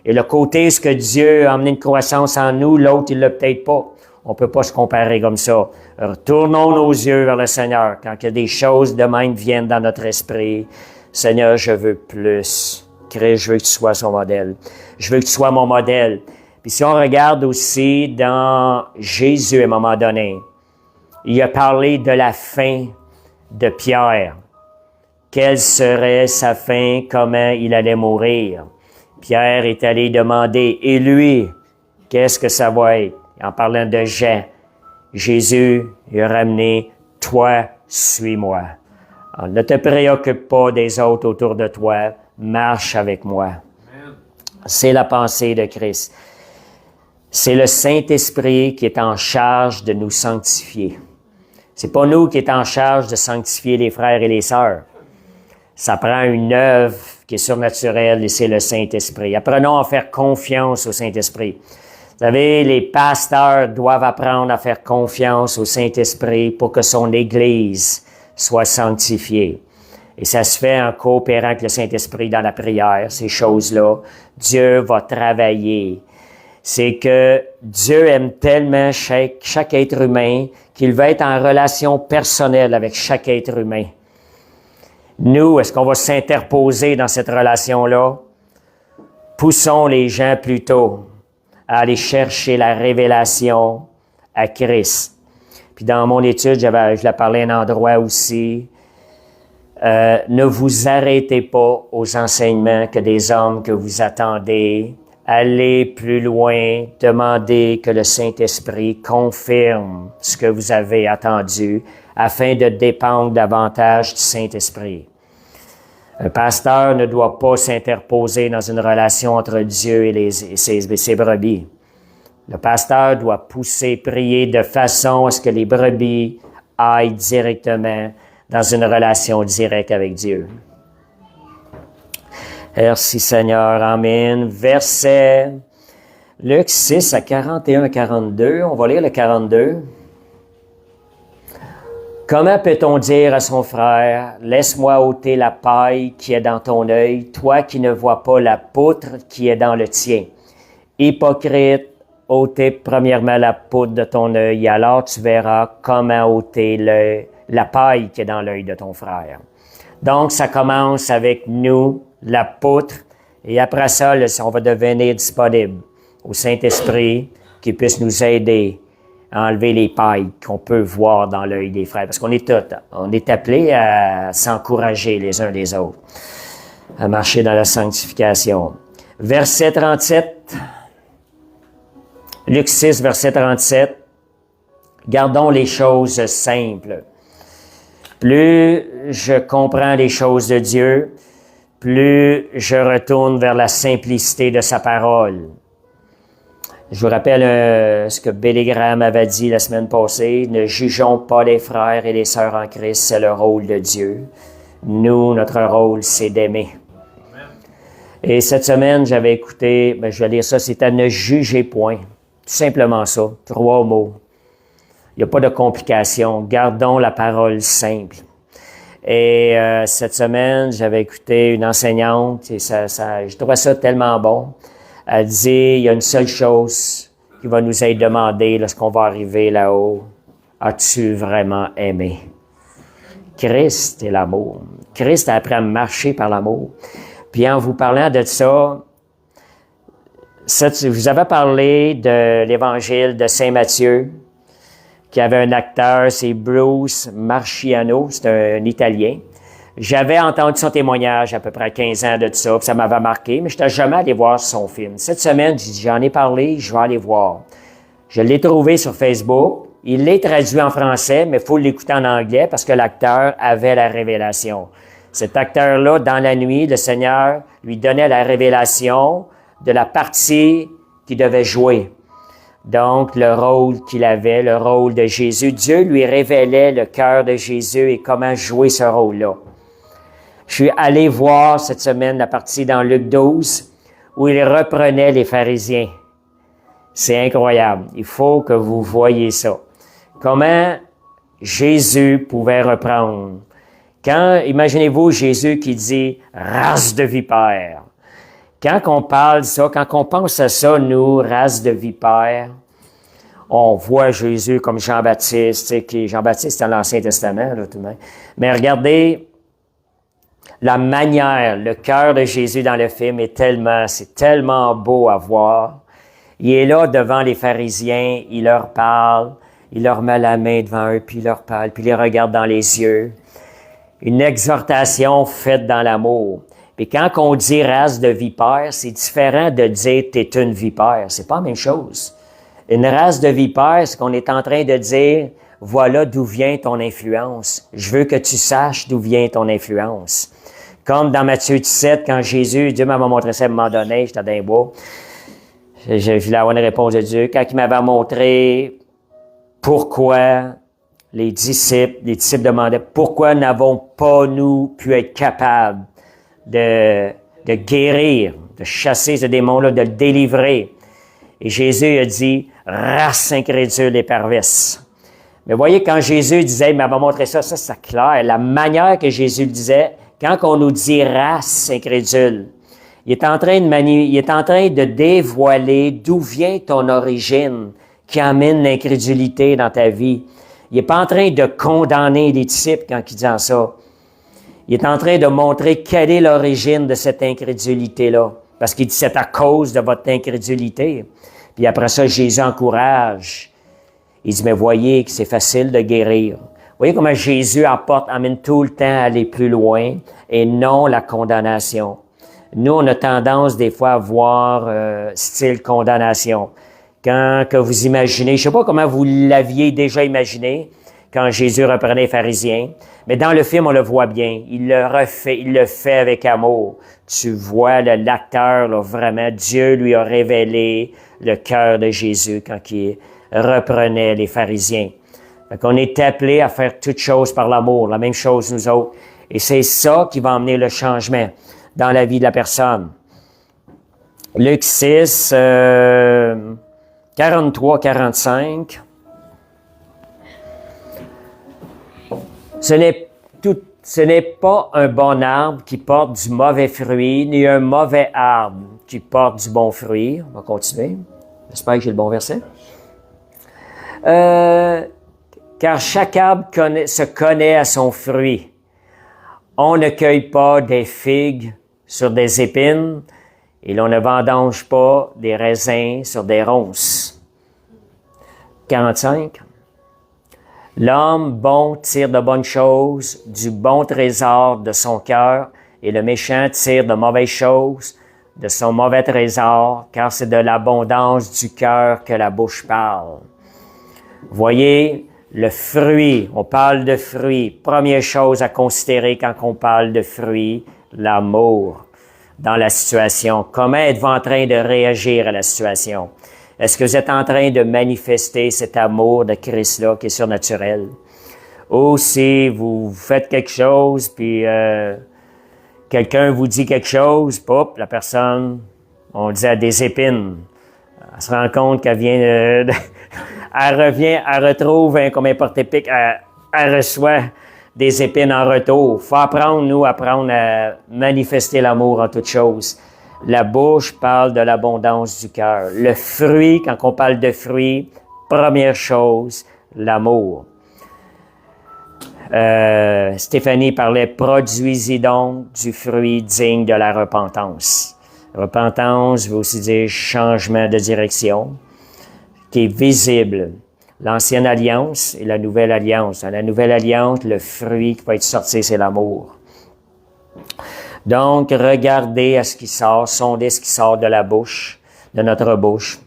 Et le côté, ce que Dieu a amené une croissance en nous, l'autre, il l'a peut-être pas. On peut pas se comparer comme ça. Retournons nos yeux vers le Seigneur. Quand il y a des choses de même viennent dans notre esprit, Seigneur, je veux plus. Christ, je veux que tu sois son modèle. Je veux que tu sois mon modèle. Puis si on regarde aussi dans Jésus à un moment donné, il a parlé de la fin de Pierre. Quelle serait sa fin? Comment il allait mourir? Pierre est allé demander, et lui, qu'est-ce que ça va être? En parlant de Jean, Jésus il a ramené, toi, suis-moi. Alors, ne te préoccupe pas des autres autour de toi, marche avec moi. Amen. C'est la pensée de Christ. C'est le Saint-Esprit qui est en charge de nous sanctifier. C'est pas nous qui est en charge de sanctifier les frères et les sœurs. Ça prend une œuvre qui est surnaturelle et c'est le Saint-Esprit. Apprenons à faire confiance au Saint-Esprit. Vous savez, les pasteurs doivent apprendre à faire confiance au Saint-Esprit pour que son Église soit sanctifiée. Et ça se fait en coopérant avec le Saint-Esprit dans la prière, ces choses-là. Dieu va travailler. C'est que Dieu aime tellement chaque être humain qu'il veut être en relation personnelle avec chaque être humain. Nous, est-ce qu'on va s'interposer dans cette relation-là? Poussons les gens plutôt à aller chercher la révélation à Christ. Puis dans mon étude, je l'ai parlé à un endroit aussi. Ne vous arrêtez pas aux enseignements que des hommes que vous attendez. Allez plus loin, demandez que le Saint-Esprit confirme ce que vous avez attendu afin de dépendre davantage du Saint-Esprit. Un pasteur ne doit pas s'interposer dans une relation entre Dieu et ses brebis. Le pasteur doit pousser, prier de façon à ce que les brebis aillent directement dans une relation directe avec Dieu. Merci Seigneur, Amen. Verset Luc 6 à 41 à 42. On va lire le 42. Comment peut-on dire à son frère, laisse-moi ôter la paille qui est dans ton œil, toi qui ne vois pas la poutre qui est dans le tien. Hypocrite, ôtez premièrement la poutre de ton œil, alors tu verras comment ôter la paille qui est dans l'œil de ton frère. Donc, ça commence avec nous, la poutre, et après ça, on va devenir disponible au Saint-Esprit qui puisse nous aider à enlever les pailles qu'on peut voir dans l'œil des frères. Parce qu'on est appelés à s'encourager les uns les autres, à marcher dans la sanctification. Verset 37, Luc 6, verset 37, gardons les choses simples. Plus je comprends les choses de Dieu, plus je retourne vers la simplicité de sa parole. Je vous rappelle ce que Billy Graham avait dit la semaine passée, ne jugeons pas les frères et les sœurs en Christ, c'est le rôle de Dieu. Nous, notre rôle, c'est d'aimer. Amen. Et cette semaine, j'avais écouté, je vais lire ça, c'est à ne juger point. Tout simplement ça, 3 mots. Il n'y a pas de complications. Gardons la parole simple. Et cette semaine, j'avais écouté une enseignante et je trouvais ça tellement bon. Elle dit, il y a une seule chose qui va nous être demandée lorsqu'on va arriver là-haut. As-tu vraiment aimé? Christ est l'amour. Christ a appris à marcher par l'amour. Puis en vous parlant de ça, vous avez parlé de l'évangile de Saint Matthieu, qui avait un acteur, c'est Bruce Marchiano, c'est un Italien. J'avais entendu son témoignage à peu près 15 ans de ça, puis ça m'avait marqué, mais je n'étais jamais allé voir son film. Cette semaine, j'ai dit, j'en ai parlé, je vais aller voir. Je l'ai trouvé sur Facebook. Il l'est traduit en français, mais il faut l'écouter en anglais parce que l'acteur avait la révélation. Cet acteur-là, dans la nuit, le Seigneur lui donnait la révélation de la partie qu'il devait jouer. Donc, le rôle qu'il avait, le rôle de Jésus. Dieu lui révélait le cœur de Jésus et comment jouer ce rôle-là. Je suis allé voir cette semaine la partie dans Luc 12 où il reprenait les pharisiens. C'est incroyable. Il faut que vous voyiez ça. Comment Jésus pouvait reprendre. Imaginez-vous Jésus qui dit « race de vipères ». Quand on parle de ça, quand on pense à ça, nous, race de vipères, on voit Jésus comme Jean-Baptiste, Jean-Baptiste c'est dans l'Ancien Testament, là, tout de même. Mais regardez la manière, le cœur de Jésus dans le film c'est tellement beau à voir. Il est là devant les pharisiens, il leur parle, il leur met la main devant eux, puis il leur parle, puis il les regarde dans les yeux. Une exhortation faite dans l'amour. Puis quand on dit race de vipère, c'est différent de dire t'es une vipère. C'est pas la même chose. Une race de vipère, c'est qu'on est en train de dire voilà d'où vient ton influence. Je veux que tu saches d'où vient ton influence. Comme dans Matthieu 17, quand Dieu m'avait montré ça à un moment donné, j'étais dans les bois. Je voulais avoir une réponse de Dieu. Quand il m'avait montré pourquoi les disciples demandaient pourquoi n'avons pas nous pu être capables de guérir, de chasser ce démon-là, de le délivrer. Et Jésus a dit, race incrédule et perverse. Mais voyez, quand Jésus disait, il m'avait montré ça, c'est clair. La manière que Jésus le disait, quand on nous dit race incrédule, il est en train de dévoiler d'où vient ton origine qui amène l'incrédulité dans ta vie. Il n'est pas en train de condamner les disciples quand il dit ça. Il est en train de montrer quelle est l'origine de cette incrédulité-là. Parce qu'il dit, c'est à cause de votre incrédulité. Puis après ça, Jésus encourage. Il dit, mais voyez que c'est facile de guérir. Voyez comment Jésus amène tout le temps à aller plus loin et non la condamnation. Nous, on a tendance des fois à voir style condamnation. Quand que vous imaginez, je sais pas comment vous l'aviez déjà imaginé, quand Jésus reprenait les pharisiens, mais dans le film, on le voit bien. Il le fait avec amour. Tu vois l'acteur, là, vraiment, Dieu lui a révélé le cœur de Jésus quand il reprenait les pharisiens. Fait qu'on est appelé à faire toutes choses par l'amour, la même chose nous autres. Et c'est ça qui va emmener le changement dans la vie de la personne. Luc 6, 43-45. Ce n'est pas un bon arbre qui porte du mauvais fruit, ni un mauvais arbre qui porte du bon fruit. On va continuer. J'espère que j'ai le bon verset. Car chaque arbre se connaît à son fruit. On ne cueille pas des figues sur des épines et l'on ne vendange pas des raisins sur des ronces. 45. L'homme bon tire de bonnes choses du bon trésor de son cœur et le méchant tire de mauvaises choses de son mauvais trésor, car c'est de l'abondance du cœur que la bouche parle. Voyez, le fruit, on parle de fruit. Première chose à considérer quand on parle de fruit, l'amour dans la situation. Comment êtes-vous en train de réagir à la situation? Est-ce que vous êtes en train de manifester cet amour de Christ-là qui est surnaturel? Ou si vous faites quelque chose, puis quelqu'un vous dit quelque chose, pop, la personne, on dit à des épines. Elle se rend compte qu'elle vient elle retrouve comme un porte-épic, elle reçoit des épines en retour. Il faut apprendre à manifester l'amour en toutes choses. La bouche parle de l'abondance du cœur. Le fruit, quand on parle de fruit, première chose, l'amour. Stéphanie parlait, produisez donc du fruit digne de la repentance. Repentance veut aussi dire changement de direction, qui est visible. L'ancienne alliance et la nouvelle alliance. Dans la nouvelle alliance, le fruit qui va être sorti, c'est l'amour. Donc, regardez à ce qui sort, sondez ce qui sort de la bouche, de notre bouche,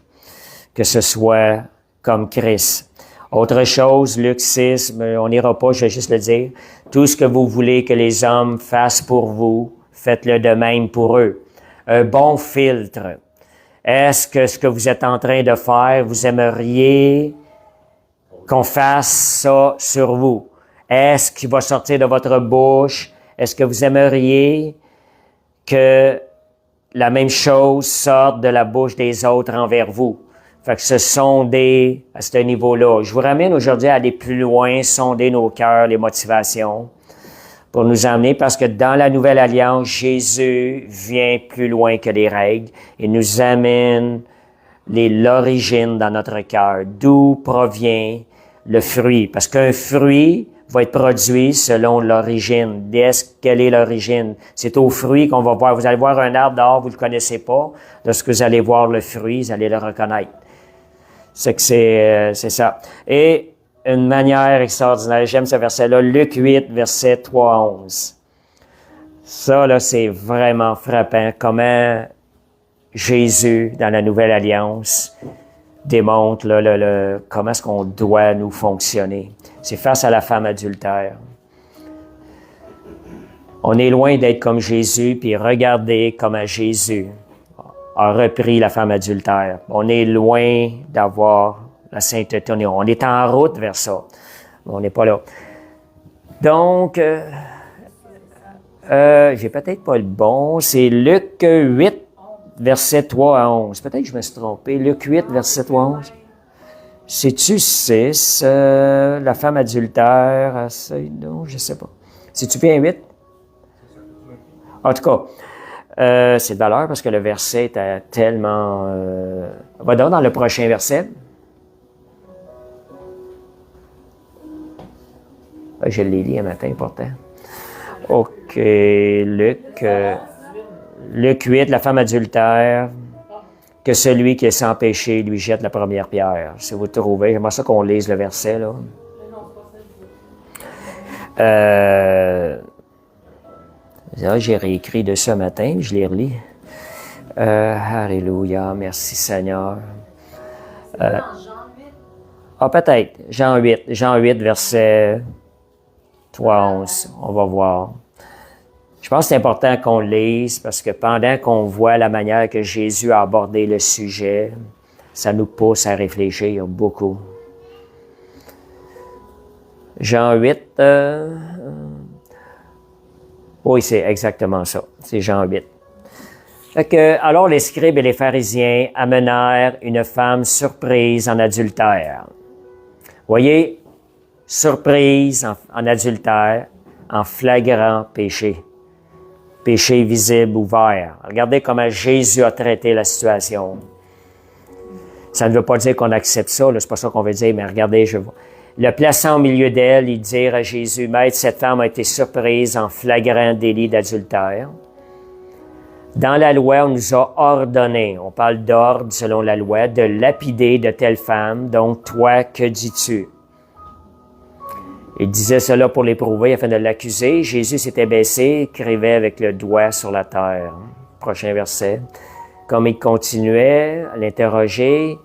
que ce soit comme Christ. Autre chose, Luc 6, mais on n'ira pas, je vais juste le dire. Tout ce que vous voulez que les hommes fassent pour vous, faites-le de même pour eux. Un bon filtre. Est-ce que ce que vous êtes en train de faire, vous aimeriez qu'on fasse ça sur vous? Est-ce qu'il va sortir de votre bouche? Est-ce que vous aimeriez que la même chose sorte de la bouche des autres envers vous? Fait que se sonder à ce niveau-là. Je vous ramène aujourd'hui à aller plus loin, sonder nos cœurs, les motivations, pour nous amener, parce que dans la Nouvelle Alliance, Jésus vient plus loin que les règles et nous amène l'origine dans notre cœur, d'où provient le fruit. Parce qu'un fruit va être produit selon l'origine. Quelle est l'origine? C'est au fruit qu'on va voir. Vous allez voir un arbre dehors, vous ne le connaissez pas. Lorsque vous allez voir le fruit, vous allez le reconnaître. C'est ça. Et une manière extraordinaire, j'aime ce verset-là, Luc 8, verset 3 à 11. Ça, là, c'est vraiment frappant. Comment Jésus, dans la Nouvelle Alliance, démontre là, comment est-ce qu'on doit nous fonctionner. C'est face à la femme adultère. On est loin d'être comme Jésus, puis regardez comment Jésus a repris la femme adultère. On est loin d'avoir la sainteté. On est en route vers ça. On n'est pas là. Donc, j'ai peut-être pas le bon. C'est Luc 8, verset 3 à 11. Peut-être que je me suis trompé. Luc 8, verset 3 à 11. C'est-tu 6? La femme adultère, non, je sais pas. C'est-tu bien 8? En tout cas, c'est de valeur parce que le verset est tellement... va donc dans le prochain verset. Je l'ai lu un matin, pourtant. OK, Luc 8, la femme adultère, que celui qui est sans péché lui jette la première pierre. Si vous trouvez, j'aimerais ça qu'on lise le verset, là. J'ai réécrit de ce matin, je l'ai relis. Alléluia, merci Seigneur. Peut-être. Jean 8, verset 3 à 11. On va voir. Je pense que c'est important qu'on le lise parce que pendant qu'on voit la manière que Jésus a abordé le sujet, ça nous pousse à réfléchir beaucoup. Jean 8, oui, c'est exactement ça. C'est Jean 8. Fait que, alors les scribes et les pharisiens amenèrent une femme surprise en adultère. Voyez, surprise en adultère, en flagrant péché. Péché visible, ouvert. Regardez comment Jésus a traité la situation. Ça ne veut pas dire qu'on accepte ça, là, c'est pas ça qu'on veut dire, mais regardez, le plaçant au milieu d'elle, il dit à Jésus, « Maître, cette femme a été surprise en flagrant délit d'adultère. » Dans la loi, on nous a ordonné, on parle d'ordre selon la loi, de lapider de telle femme. Donc, toi, que dis-tu? Il disait cela pour l'éprouver afin de l'accuser. Jésus s'était baissé, écrivait avec le doigt sur la terre. Prochain verset. Comme il continuait à l'interroger,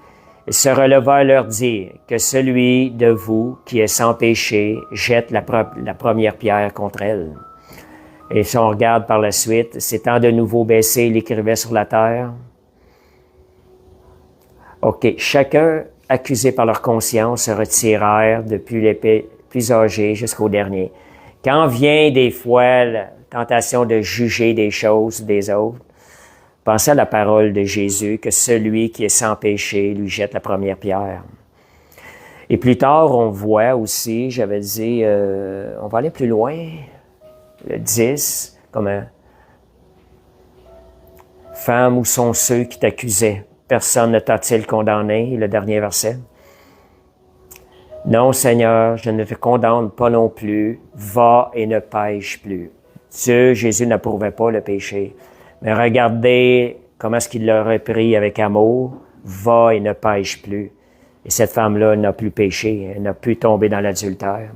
il se releva à leur dire que celui de vous qui est sans péché jette la première pierre contre elle. Et si on regarde par la suite, s'étant de nouveau baissé, il écrivait sur la terre. OK. Chacun, accusé par leur conscience, se retirèrent depuis les plus âgés jusqu'au dernier. Quand vient des fois la tentation de juger des choses des autres, pensez à la parole de Jésus, que celui qui est sans péché lui jette la première pierre. Et plus tard, on voit aussi, j'avais dit, on va aller plus loin, le 10, comme femme, où sont ceux qui t'accusaient? Personne ne t'a-t-il condamné? Le dernier verset. Non, Seigneur, je ne te condamne pas non plus. Va et ne pêche plus. Dieu, Jésus n'approuvait pas le péché. Mais regardez comment est-ce qu'il l'a repris avec amour. Va et ne pêche plus. Et cette femme-là n'a plus péché. Elle n'a plus tombé dans l'adultère.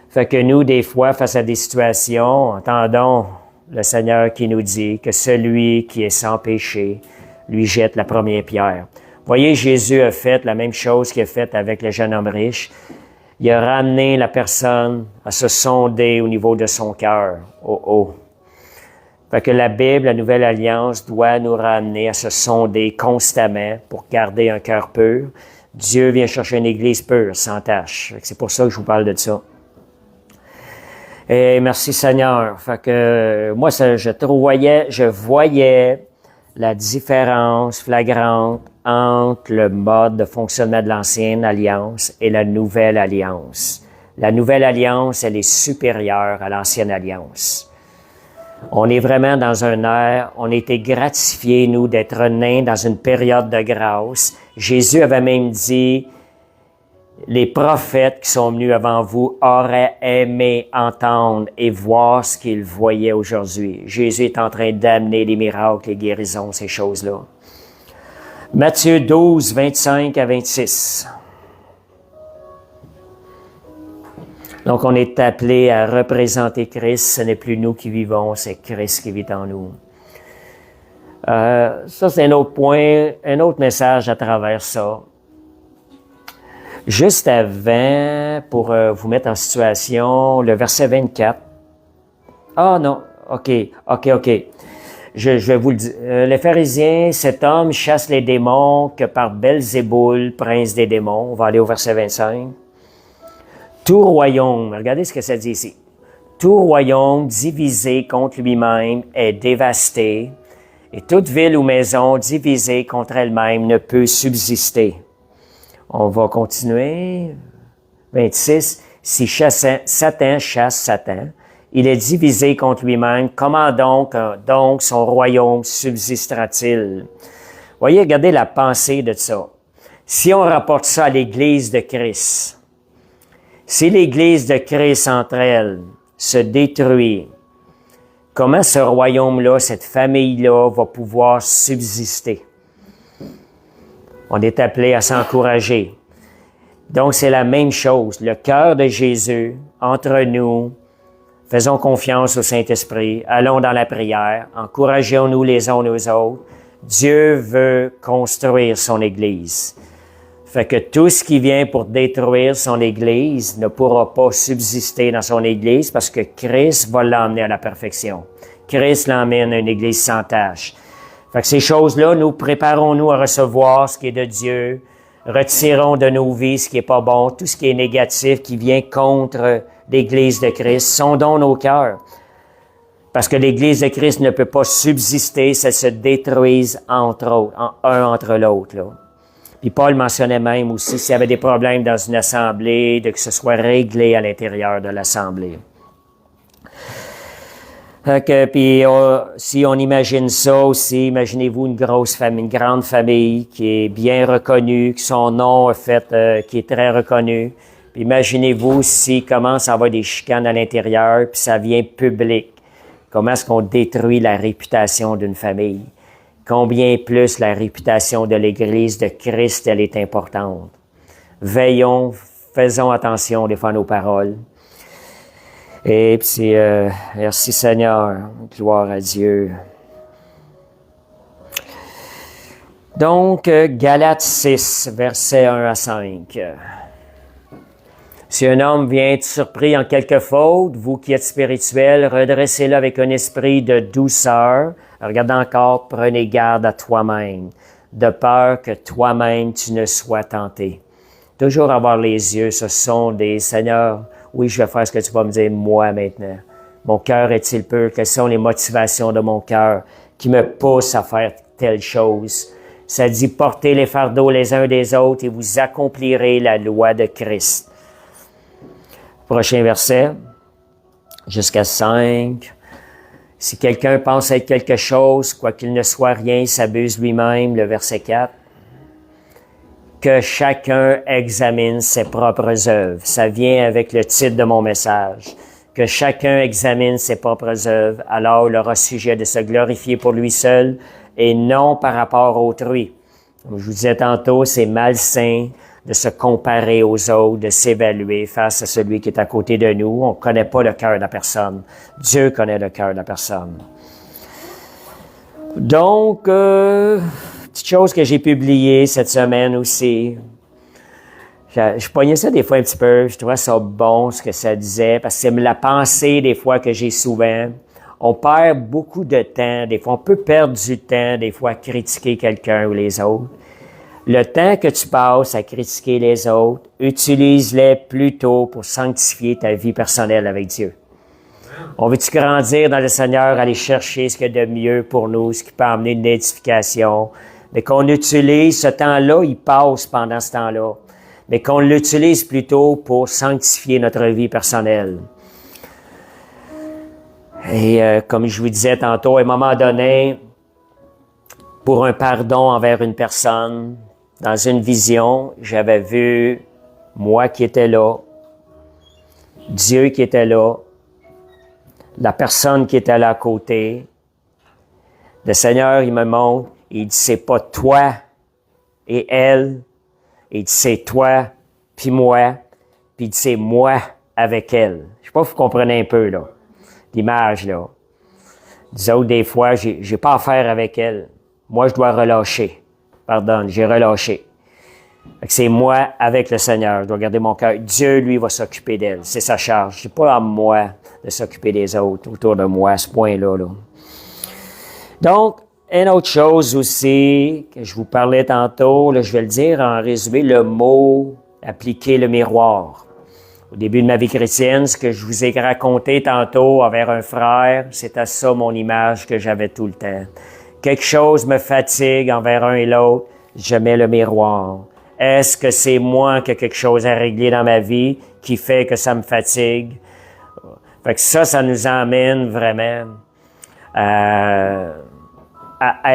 Fait que nous, des fois, face à des situations, entendons le Seigneur qui nous dit que celui qui est sans péché lui jette la première pierre. Voyez, Jésus a fait la même chose qu'il a fait avec le jeune homme riche. Il a ramené la personne à se sonder au niveau de son cœur. Oh. Fait que la Bible, la Nouvelle Alliance, doit nous ramener à se sonder constamment pour garder un cœur pur. Dieu vient chercher une Église pure, sans tache. C'est pour ça que je vous parle de ça. Et merci Seigneur. Fait que moi, je voyais la différence flagrante entre le mode de fonctionnement de l'ancienne alliance et la nouvelle alliance. La nouvelle alliance, elle est supérieure à l'ancienne alliance. On est vraiment dans un air, on a été gratifiés, nous, d'être nés dans une période de grâce. Jésus avait même dit, les prophètes qui sont venus avant vous auraient aimé entendre et voir ce qu'ils voyaient aujourd'hui. Jésus est en train d'amener les miracles, les guérisons, ces choses-là. Matthieu 12, 25 à 26. Donc, on est appelé à représenter Christ. Ce n'est plus nous qui vivons, c'est Christ qui vit en nous. Ça, c'est un autre point, un autre message à travers ça. Juste avant, pour vous mettre en situation, le verset 24. Ah non, OK. Je vais vous le dire. Les pharisiens, cet homme chasse les démons que par Belzéboul, prince des démons. On va aller au verset 25. Tout royaume, regardez ce que ça dit ici. Tout royaume divisé contre lui-même est dévasté, et toute ville ou maison divisée contre elle-même ne peut subsister. On va continuer. 26. Si Satan chasse Satan, il est divisé contre lui-même. Comment donc son royaume subsistera-t-il? Voyez, regardez la pensée de ça. Si on rapporte ça à l'Église de Christ, si l'Église de Christ entre elles se détruit, comment ce royaume-là, cette famille-là va pouvoir subsister? On est appelé à s'encourager. Donc, c'est la même chose. Le cœur de Jésus, entre nous, faisons confiance au Saint-Esprit, allons dans la prière, encourageons-nous les uns aux autres. Dieu veut construire son Église. Fait que tout ce qui vient pour détruire son Église ne pourra pas subsister dans son Église parce que Christ va l'emmener à la perfection. Christ l'emmène à une Église sans tache. Fait que ces choses-là, nous préparons-nous à recevoir ce qui est de Dieu, retirons de nos vies ce qui est pas bon, tout ce qui est négatif, qui vient contre l'Église de Christ, sondons nos cœurs. Parce que l'Église de Christ ne peut pas subsister, ça se détruise entre l'autre, là. Puis Paul mentionnait même aussi s'il y avait des problèmes dans une assemblée, de que ce soit réglé à l'intérieur de l'assemblée. Puis si on imagine ça aussi, imaginez-vous une grande famille qui est bien reconnue, que son nom qui est très reconnu. Puis imaginez-vous s'il commence à avoir des chicanes à l'intérieur, puis ça vient public. Comment est-ce qu'on détruit la réputation d'une famille? Combien plus la réputation de l'Église de Christ, elle est importante. Veillons, faisons attention des fois à nos paroles. Et puis, merci Seigneur, gloire à Dieu. Donc, Galates 6, versets 1 à 5. Si un homme vient être surpris en quelque faute, vous qui êtes spirituels, redressez-le avec un esprit de douceur. Regardez encore, prenez garde à toi-même, de peur que toi-même tu ne sois tenté. Toujours avoir les yeux se sonder, Seigneur, oui, je vais faire ce que tu vas me dire, moi, maintenant. Mon cœur est-il pur? Quelles sont les motivations de mon cœur qui me poussent à faire telle chose? Ça dit, portez les fardeaux les uns des autres et vous accomplirez la loi de Christ. Prochain verset, jusqu'à 5. Si quelqu'un pense être quelque chose, quoiqu'il ne soit rien, il s'abuse lui-même, le verset 4. Que chacun examine ses propres œuvres. Ça vient avec le titre de mon message. Que chacun examine ses propres œuvres, alors il aura sujet de se glorifier pour lui seul et non par rapport à autrui. Comme je vous disais tantôt, c'est malsain de se comparer aux autres, de s'évaluer face à celui qui est à côté de nous. On ne connaît pas le cœur de la personne. Dieu connaît le cœur de la personne. Donc, petite chose que j'ai publiée cette semaine aussi. Je pognais ça des fois un petit peu. Je trouvais ça bon, ce que ça disait, parce que c'est la pensée des fois que j'ai souvent. On perd beaucoup de temps. Des fois, on peut perdre du temps, des fois, à critiquer quelqu'un ou les autres. Le temps que tu passes à critiquer les autres, utilise-les plutôt pour sanctifier ta vie personnelle avec Dieu. On veut-tu grandir dans le Seigneur, aller chercher ce qu'il y a de mieux pour nous, ce qui peut amener une édification, mais qu'on utilise ce temps-là, il passe pendant ce temps-là, mais qu'on l'utilise plutôt pour sanctifier notre vie personnelle. Et comme je vous disais tantôt, à un moment donné, pour un pardon envers une personne, dans une vision, j'avais vu moi qui étais là, Dieu qui était là, la personne qui était là à côté. Le Seigneur, il me montre, il dit, c'est pas toi et elle, il dit, c'est toi puis moi, puis il dit, c'est moi avec elle. Je sais pas si vous comprenez un peu, là, l'image, là. Des fois, j'ai pas affaire avec elle. Moi, je dois relâcher. Pardonne, j'ai relâché. Fait que c'est moi avec le Seigneur. Je dois garder mon cœur. Dieu, lui, va s'occuper d'elle. C'est sa charge. C'est pas à moi de s'occuper des autres autour de moi, à ce point-là, là. Donc, une autre chose aussi, que je vous parlais tantôt, là, je vais le dire en résumé, le mot « appliquer le miroir ». Au début de ma vie chrétienne, ce que je vous ai raconté tantôt envers un frère, c'était ça mon image que j'avais tout le temps. Quelque chose me fatigue envers un et l'autre, je mets le miroir. Est-ce que c'est moi qui ai quelque chose à régler dans ma vie qui fait que ça me fatigue? Fait que ça nous emmène vraiment à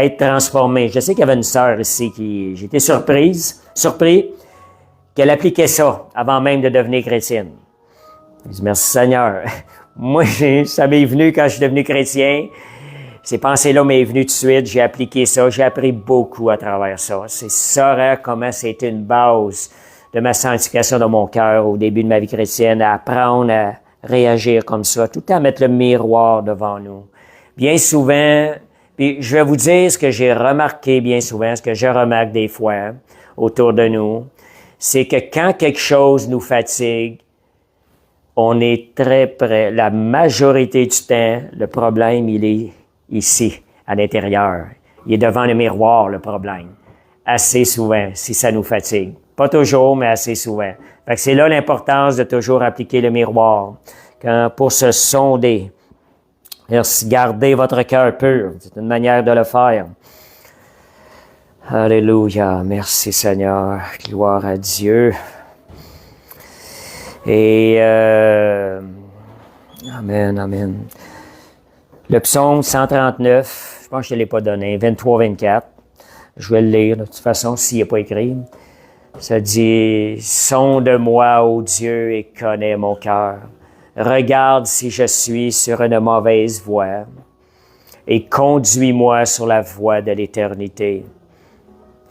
être transformé. Je sais qu'il y avait une sœur ici qui, j'étais surpris, qu'elle appliquait ça avant même de devenir chrétienne. Je dis, merci Seigneur. Moi, ça m'est venu quand je suis devenu chrétien. Ces pensées-là m'est venu tout de suite, j'ai appliqué ça, j'ai appris beaucoup à travers ça. C'est ça comment c'était une base de ma sanctification dans mon cœur au début de ma vie chrétienne, à apprendre à réagir comme ça, tout à mettre le miroir devant nous. Bien souvent, puis je vais vous dire ce que j'ai remarqué bien souvent, ce que je remarque des fois autour de nous, c'est que quand quelque chose nous fatigue, on est très près. La majorité du temps, le problème, il est ici, à l'intérieur. Il est devant le miroir, le problème. Assez souvent, si ça nous fatigue. Pas toujours, mais assez souvent. Fait que c'est là l'importance de toujours appliquer le miroir pour se sonder. Gardez votre cœur pur. C'est une manière de le faire. Alléluia. Merci Seigneur. Gloire à Dieu. Et amen, amen. Le psaume 139, je pense que je ne l'ai pas donné, 23-24. Je vais le lire, de toute façon, s'il n'est pas écrit. Ça dit, « Sonde-moi, ô Dieu, et connais mon cœur. Regarde si je suis sur une mauvaise voie, et conduis-moi sur la voie de l'éternité. »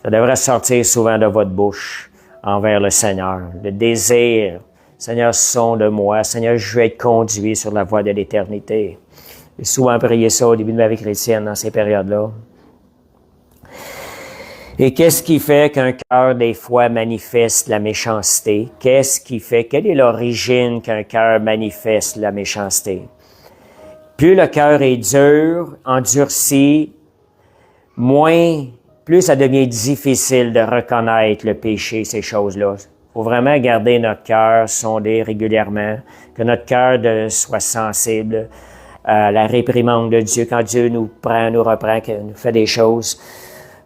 Ça devrait sortir souvent de votre bouche envers le Seigneur. Le désir, Seigneur, sonde-moi. Seigneur, je veux être conduit sur la voie de l'éternité. J'ai souvent prié ça au début de ma vie chrétienne dans ces périodes-là. Et qu'est-ce qui fait qu'un cœur, des fois, manifeste la méchanceté? Qu'est-ce qui fait? Quelle est l'origine qu'un cœur manifeste la méchanceté? Plus le cœur est dur, endurci, plus ça devient difficile de reconnaître le péché, ces choses-là. Il faut vraiment garder notre cœur sondé régulièrement, que notre cœur soit sensible à la réprimande de Dieu. Quand Dieu nous prend, nous reprend, qu'il nous fait des choses,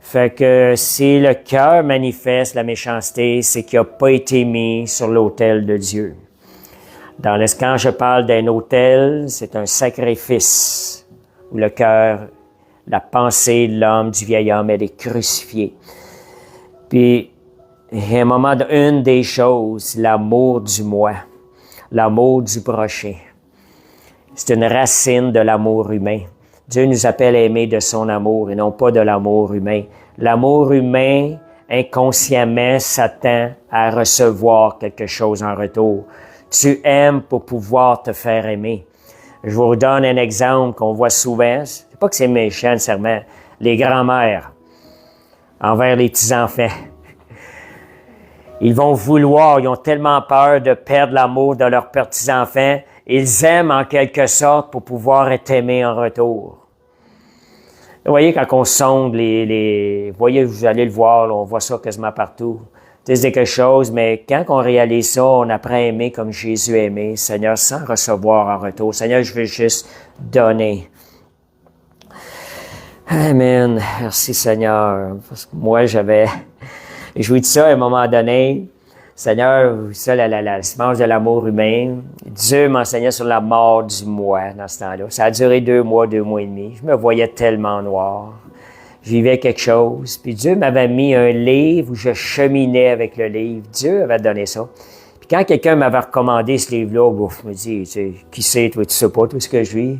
Fait que si le cœur manifeste la méchanceté, c'est qu'il n'a pas été mis sur l'autel de Dieu. Quand je parle d'un autel, c'est un sacrifice où le cœur, la pensée de l'homme, du vieil homme, elle est crucifiée. Puis, à un moment, une des choses, l'amour du moi, l'amour du prochain. C'est une racine de l'amour humain. Dieu nous appelle à aimer de son amour et non pas de l'amour humain. L'amour humain, inconsciemment, s'attend à recevoir quelque chose en retour. Tu aimes pour pouvoir te faire aimer. Je vous donne un exemple qu'on voit souvent. C'est pas que c'est méchant, nécessairement. Les grands-mères envers les petits-enfants. Ils vont vouloir, ils ont tellement peur de perdre l'amour de leurs petits-enfants. Ils aiment en quelque sorte pour pouvoir être aimés en retour. Vous voyez, quand on sonde vous voyez, vous allez le voir, là, on voit ça quasiment partout. C'est quelque chose, mais quand on réalise ça, on apprend à aimer comme Jésus a aimé, Seigneur, sans recevoir en retour. Seigneur, je veux juste donner. Amen. Merci, Seigneur. Parce que moi, je vous dis ça à un moment donné. Seigneur, ça, la semence de l'amour humain, Dieu m'enseignait sur la mort du moi dans ce temps-là. Ça a duré 2 mois et demi. Je me voyais tellement noir. Je vivais quelque chose. Puis Dieu m'avait mis un livre où je cheminais avec le livre. Dieu avait donné ça. Puis quand quelqu'un m'avait recommandé ce livre-là, je me dis, tu sais, qui sait, toi, tu sais pas tout ce que je vis.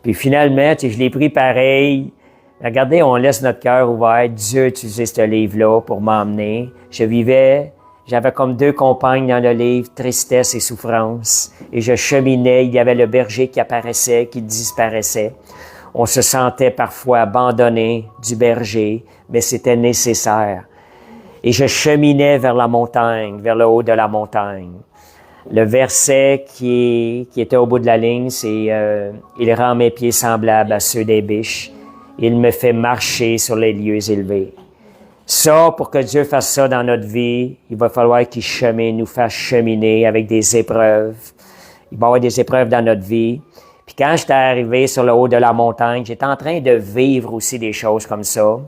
Puis finalement, tu sais, je l'ai pris pareil. Regardez, on laisse notre cœur ouvert. Dieu a utilisé ce livre-là pour m'emmener. J'avais comme 2 compagnes dans le livre, tristesse et souffrance. Et je cheminais, il y avait le berger qui apparaissait, qui disparaissait. On se sentait parfois abandonné du berger, mais c'était nécessaire. Et je cheminais vers la montagne, vers le haut de la montagne. Le verset qui était au bout de la ligne, c'est « Il rend mes pieds semblables à ceux des biches. Il me fait marcher sur les lieux élevés. » Ça, pour que Dieu fasse ça dans notre vie, il va falloir qu'il nous fasse cheminer avec des épreuves. Il va y avoir des épreuves dans notre vie. Puis quand j'étais arrivé sur le haut de la montagne, j'étais en train de vivre aussi des choses comme ça.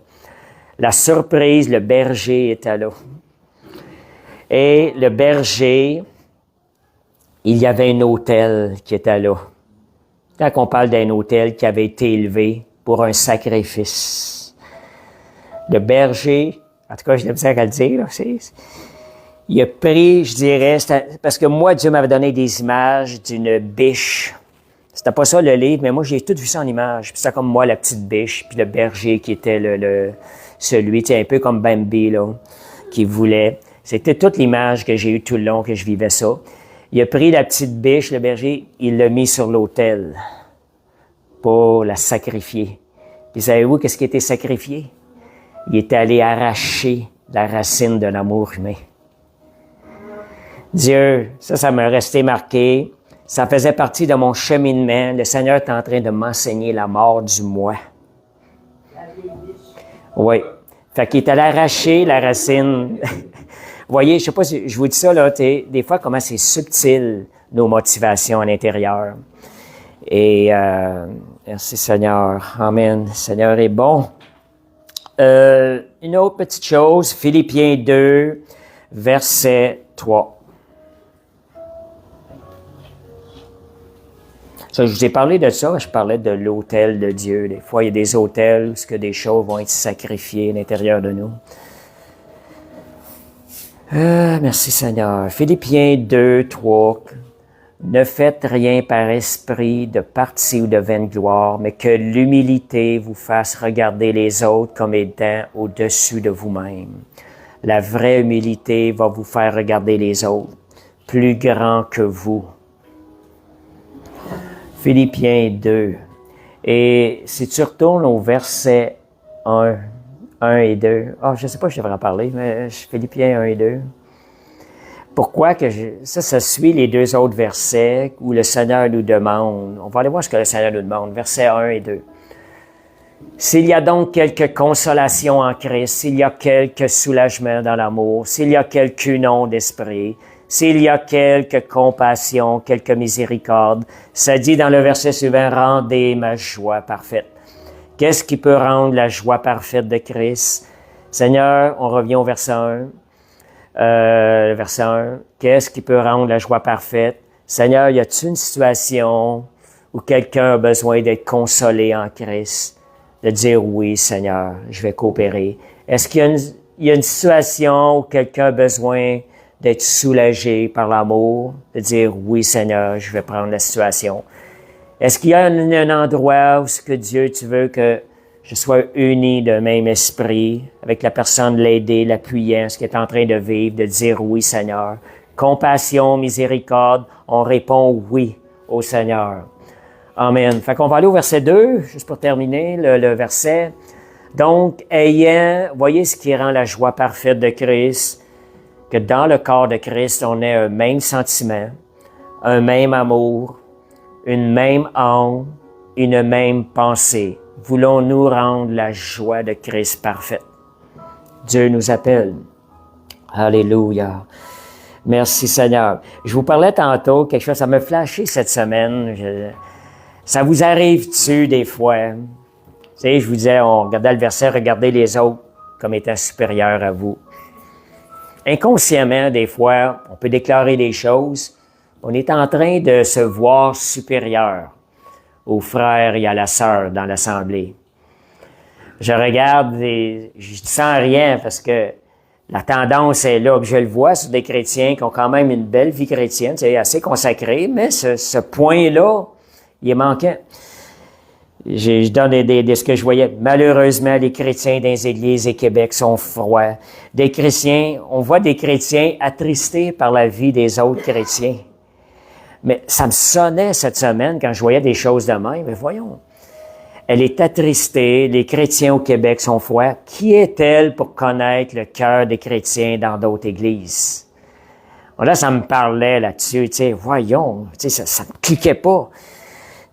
La surprise, le berger était là. Et le berger, il y avait un autel qui était là. Quand on parle d'un autel qui avait été élevé pour un sacrifice. Le berger, en tout cas, je l'aime à le dire, là, il a pris, je dirais, parce que moi, Dieu m'avait donné des images d'une biche. C'était pas ça le livre, mais moi, j'ai tout vu ça en image. Puis c'était comme moi, la petite biche, puis le berger qui était celui, tu sais, un peu comme Bambi, là, qui voulait. C'était toute l'image que j'ai eue tout le long que je vivais ça. Il a pris la petite biche, le berger, il l'a mis sur l'autel pour la sacrifier. Puis savez-vous qu'est-ce qui a été sacrifié? Il est allé arracher la racine de l'amour humain. Dieu, ça m'a resté marqué. Ça faisait partie de mon cheminement. Le Seigneur est en train de m'enseigner la mort du moi. Oui. Fait qu'il est allé arracher la racine. Vous voyez, je sais pas si je vous dis ça, là, des fois, comment c'est subtil, nos motivations à l'intérieur. Et merci Seigneur. Amen. Le Seigneur est bon. Une autre petite chose, Philippiens 2, verset 3. Ça, je vous ai parlé de ça, je parlais de l'autel de Dieu. Des fois, il y a des autels où des choses vont être sacrifiées à l'intérieur de nous. Merci Seigneur. Philippiens 2, 3. Ne faites rien par esprit de parti ou de vaine gloire, mais que l'humilité vous fasse regarder les autres comme étant au-dessus de vous-même. La vraie humilité va vous faire regarder les autres plus grands que vous. Philippiens 2. Et si tu retournes au verset 1 et 2, je ne sais pas si je devrais en parler, mais Philippiens 1 et 2. Pourquoi que ça suit les 2 autres versets où le Seigneur nous demande, on va aller voir ce que le Seigneur nous demande, versets 1 et 2. S'il y a donc quelque consolation en Christ, s'il y a quelque soulagement dans l'amour, s'il y a quelque union d'esprit, s'il y a quelque compassion, quelque miséricorde, ça dit dans le verset suivant, rendez ma joie parfaite. Qu'est-ce qui peut rendre la joie parfaite de Christ? Seigneur, on revient au verset 1. Verset 1. Qu'est-ce qui peut rendre la joie parfaite? Seigneur, y a-t-il une situation où quelqu'un a besoin d'être consolé en Christ? De dire oui, Seigneur, je vais coopérer. Est-ce qu'il y a une situation où quelqu'un a besoin d'être soulagé par l'amour? De dire oui, Seigneur, je vais prendre la situation. Est-ce qu'il y a un endroit où ce que Dieu, tu veux que je sois uni d'un même esprit, avec la personne, l'aider, l'appuyer, ce qu'il est en train de vivre, de dire oui, Seigneur. Compassion, miséricorde, on répond oui au Seigneur. Amen. Fait qu'on va aller au verset 2, juste pour terminer le verset. Donc, voyez ce qui rend la joie parfaite de Christ, que dans le corps de Christ, on ait un même sentiment, un même amour, une même âme, une même pensée. Voulons-nous rendre la joie de Christ parfaite? Dieu nous appelle. Alléluia. Merci Seigneur. Je vous parlais tantôt, quelque chose, ça m'a flashé cette semaine. Ça vous arrive-tu des fois? Tu sais, je vous disais, on regardait le verset, regardez les autres comme étant supérieurs à vous. Inconsciemment, des fois, on peut déclarer des choses. On est en train de se voir supérieur aux frères et à la sœur dans l'assemblée. Je regarde et je sens rien parce que la tendance est là. Je le vois sur des chrétiens qui ont quand même une belle vie chrétienne, c'est assez consacré, mais ce point-là, il est manquant. Je donne ce que je voyais. Malheureusement, les chrétiens dans les églises et Québec sont froids. On voit des chrétiens attristés par la vie des autres chrétiens. Mais ça me sonnait cette semaine quand je voyais des choses de même. Mais voyons, elle est attristée, les chrétiens au Québec sont froids. Qui est-elle pour connaître le cœur des chrétiens dans d'autres églises? Bon, là, ça me parlait là-dessus, tu sais, voyons, tu sais, ça me cliquait pas.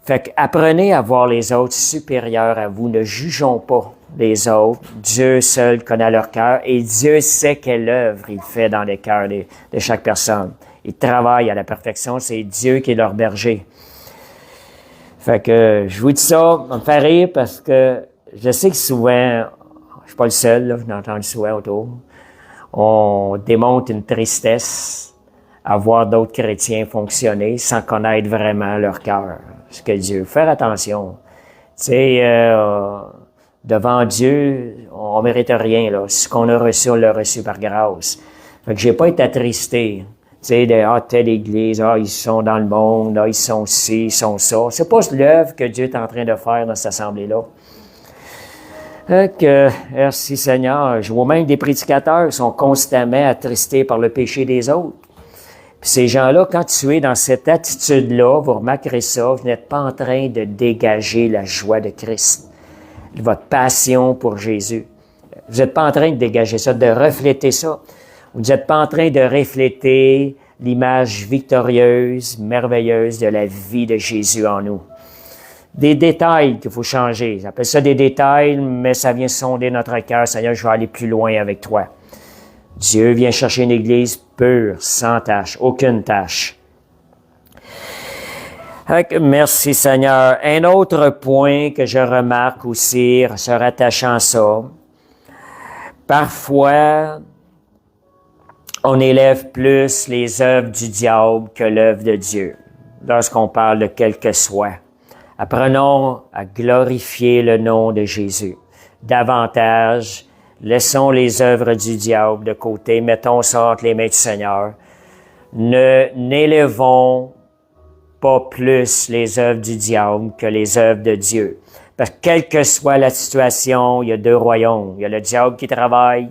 Fait que apprenez à voir les autres supérieurs à vous. Ne jugeons pas les autres. Dieu seul connaît leur cœur et Dieu sait quelle œuvre il fait dans les cœurs de chaque personne. Il travaille à la perfection. C'est Dieu qui est leur berger. Fait que je vous dis ça, ça me fait rire parce que je sais que souvent, je suis pas le seul, là, je l'entends souvent autour, on démontre une tristesse à voir d'autres chrétiens fonctionner sans connaître vraiment leur cœur. Ce que Dieu. Faire attention. Tu sais, devant Dieu, on mérite rien, là. Ce qu'on a reçu, on l'a reçu par grâce. Fait que j'ai pas été attristé. Tu sais, telle église, ils sont dans le monde, ils sont ci, ils sont ça. C'est pas l'œuvre que Dieu est en train de faire dans cette assemblée-là. Merci Seigneur. Je vois même des prédicateurs qui sont constamment attristés par le péché des autres. Puis ces gens-là, quand tu es dans cette attitude-là, vous remarquerez ça, vous n'êtes pas en train de dégager la joie de Christ, votre passion pour Jésus. Vous n'êtes pas en train de dégager ça, de refléter ça. Vous n'êtes pas en train de refléter l'image victorieuse, merveilleuse de la vie de Jésus en nous. Des détails qu'il faut changer. J'appelle ça des détails, mais ça vient sonder notre cœur. Seigneur, je vais aller plus loin avec toi. Dieu vient chercher une église pure, sans tache, aucune tache. Merci Seigneur. Un autre point que je remarque aussi, se rattachant à ça, parfois, on élève plus les œuvres du diable que l'œuvre de Dieu, lorsqu'on parle de quel que soit. Apprenons à glorifier le nom de Jésus davantage. Laissons les œuvres du diable de côté, mettons ça entre les mains du Seigneur. N'élevons pas plus les œuvres du diable que les œuvres de Dieu. Parce que quelle que soit la situation, il y a deux royaumes. Il y a le diable qui travaille,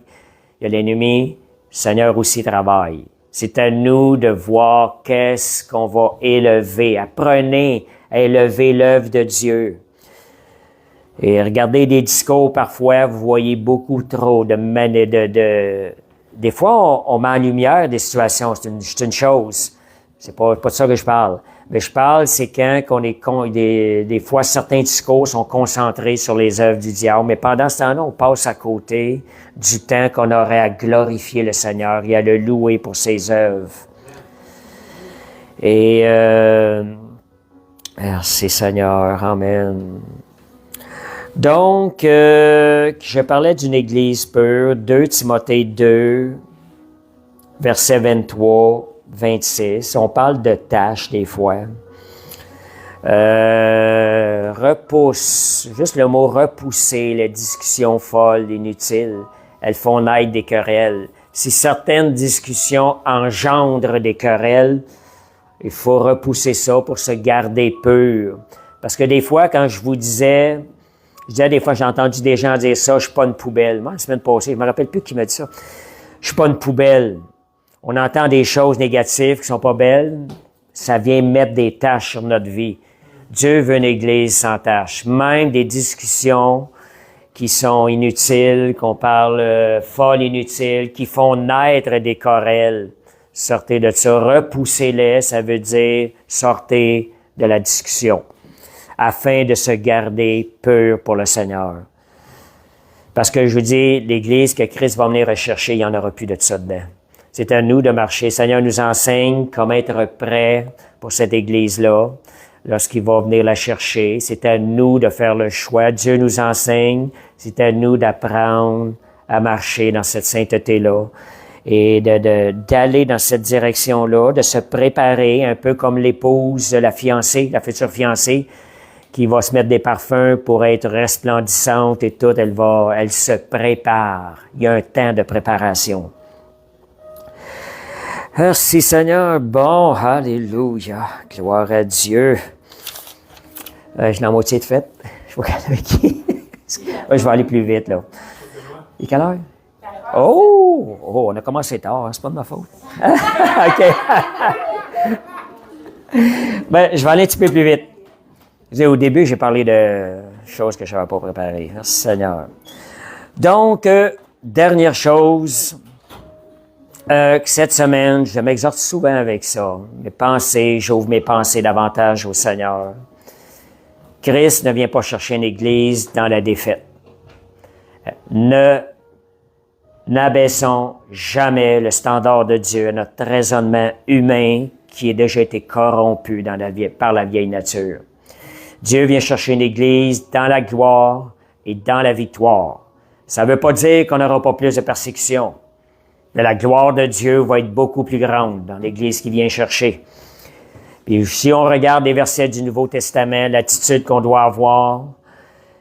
il y a l'ennemi, le Seigneur aussi travaille. C'est à nous de voir qu'est-ce qu'on va élever. Apprenez à élever l'œuvre de Dieu. Et regardez des discours, parfois, vous voyez beaucoup trop des fois, on met en lumière des situations, c'est une chose. C'est pas de ça que je parle. Mais je parle, c'est quand des fois, certains discours sont concentrés sur les œuvres du diable, mais pendant ce temps-là, on passe à côté du temps qu'on aurait à glorifier le Seigneur et à le louer pour ses œuvres. Et, merci Seigneur, Amen. Donc, je parlais d'une Église pure, 2 Timothée 2, versets 23, 26. On parle de tâches des fois. Repousse, juste le mot repousser, les discussions folles, inutiles, elles font naître des querelles. Si certaines discussions engendrent des querelles, il faut repousser ça pour se garder pur. Parce que des fois, quand je disais des fois, j'ai entendu des gens dire ça, je suis pas une poubelle. Moi, la semaine passée, je me rappelle plus qui m'a dit ça. Je suis pas une poubelle. On entend des choses négatives qui sont pas belles. Ça vient mettre des taches sur notre vie. Dieu veut une Église sans taches. Même des discussions qui sont inutiles, qu'on parle folles, inutiles, qui font naître des querelles. Sortez de ça. Repoussez-les, ça veut dire sortez de la discussion, afin de se garder pur pour le Seigneur. Parce que je vous dis, l'Église que Christ va venir rechercher, il n'y en aura plus de ça dedans. C'est à nous de marcher. Le Seigneur nous enseigne comment être prêt pour cette Église-là, lorsqu'il va venir la chercher. C'est à nous de faire le choix. Dieu nous enseigne. C'est à nous d'apprendre à marcher dans cette sainteté-là et d'aller dans cette direction-là, de se préparer un peu comme l'épouse, la fiancée, la future fiancée, qui va se mettre des parfums pour être resplendissante et tout. Elle se prépare. Il y a un temps de préparation. Merci Seigneur. Bon, alléluia. Gloire à Dieu. Je suis dans la moitié de fête. Je vais regarder avec qui. Je vais aller plus vite, là. Il est quelle heure? Oh, on a commencé tard, hein? C'est pas de ma faute. OK. Ben, je vais aller un petit peu plus vite. Au début, j'ai parlé de choses que je n'avais pas préparées. Merci Seigneur. Donc, dernière chose, cette semaine, je m'exhorte souvent avec ça. Mes pensées, j'ouvre mes pensées davantage au Seigneur. Christ ne vient pas chercher une Église dans la défaite. N'abaissons jamais le standard de Dieu à notre raisonnement humain qui a déjà été corrompu par la vieille nature. Dieu vient chercher une Église dans la gloire et dans la victoire. Ça ne veut pas dire qu'on n'aura pas plus de persécution. Mais la gloire de Dieu va être beaucoup plus grande dans l'Église qui vient chercher. Puis si on regarde les versets du Nouveau Testament, l'attitude qu'on doit avoir,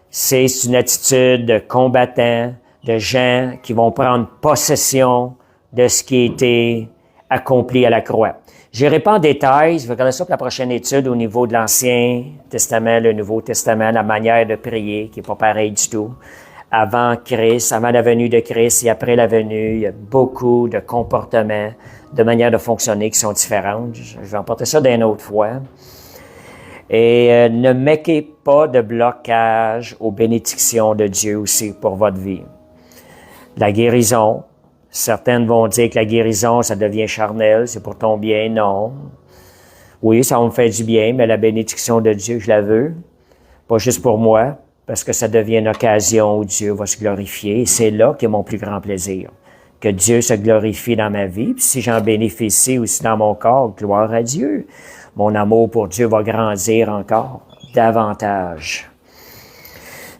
c'est une attitude de combattant, de gens qui vont prendre possession de ce qui a été accompli à la croix. Je n'irai pas en détail, je vais regarder ça pour la prochaine étude au niveau de l'Ancien Testament, le Nouveau Testament, la manière de prier, qui n'est pas pareil du tout. Avant Christ, avant la venue de Christ et après la venue, il y a beaucoup de comportements, de manières de fonctionner qui sont différentes. Je vais emporter ça d'une autre fois. Et ne mettez pas de blocage aux bénédictions de Dieu aussi pour votre vie. La guérison, certaines vont dire que la guérison, ça devient charnel, c'est pour ton bien. Non. Oui, ça va me faire du bien, mais la bénédiction de Dieu, je la veux. Pas juste pour moi, parce que ça devient une occasion où Dieu va se glorifier. Et c'est là qu'est mon plus grand plaisir. Que Dieu se glorifie dans ma vie. Puis si j'en bénéficie aussi dans mon corps, gloire à Dieu. Mon amour pour Dieu va grandir encore davantage.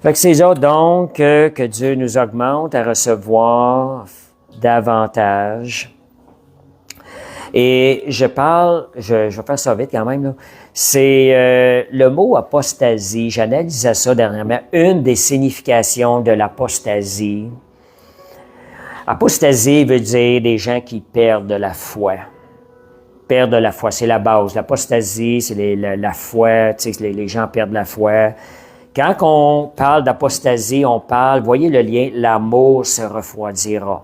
Fait que c'est ça donc que Dieu nous augmente à recevoir davantage. Et je vais faire ça vite quand même, là. C'est le mot apostasie. J'analysais ça dernièrement. Une des significations de l'apostasie. Apostasie veut dire des gens qui perdent la foi. Perdent la foi, c'est la base. L'apostasie, c'est la foi, tu sais, les gens perdent la foi. Quand on parle d'apostasie, on parle, voyez le lien, l'amour se refroidira.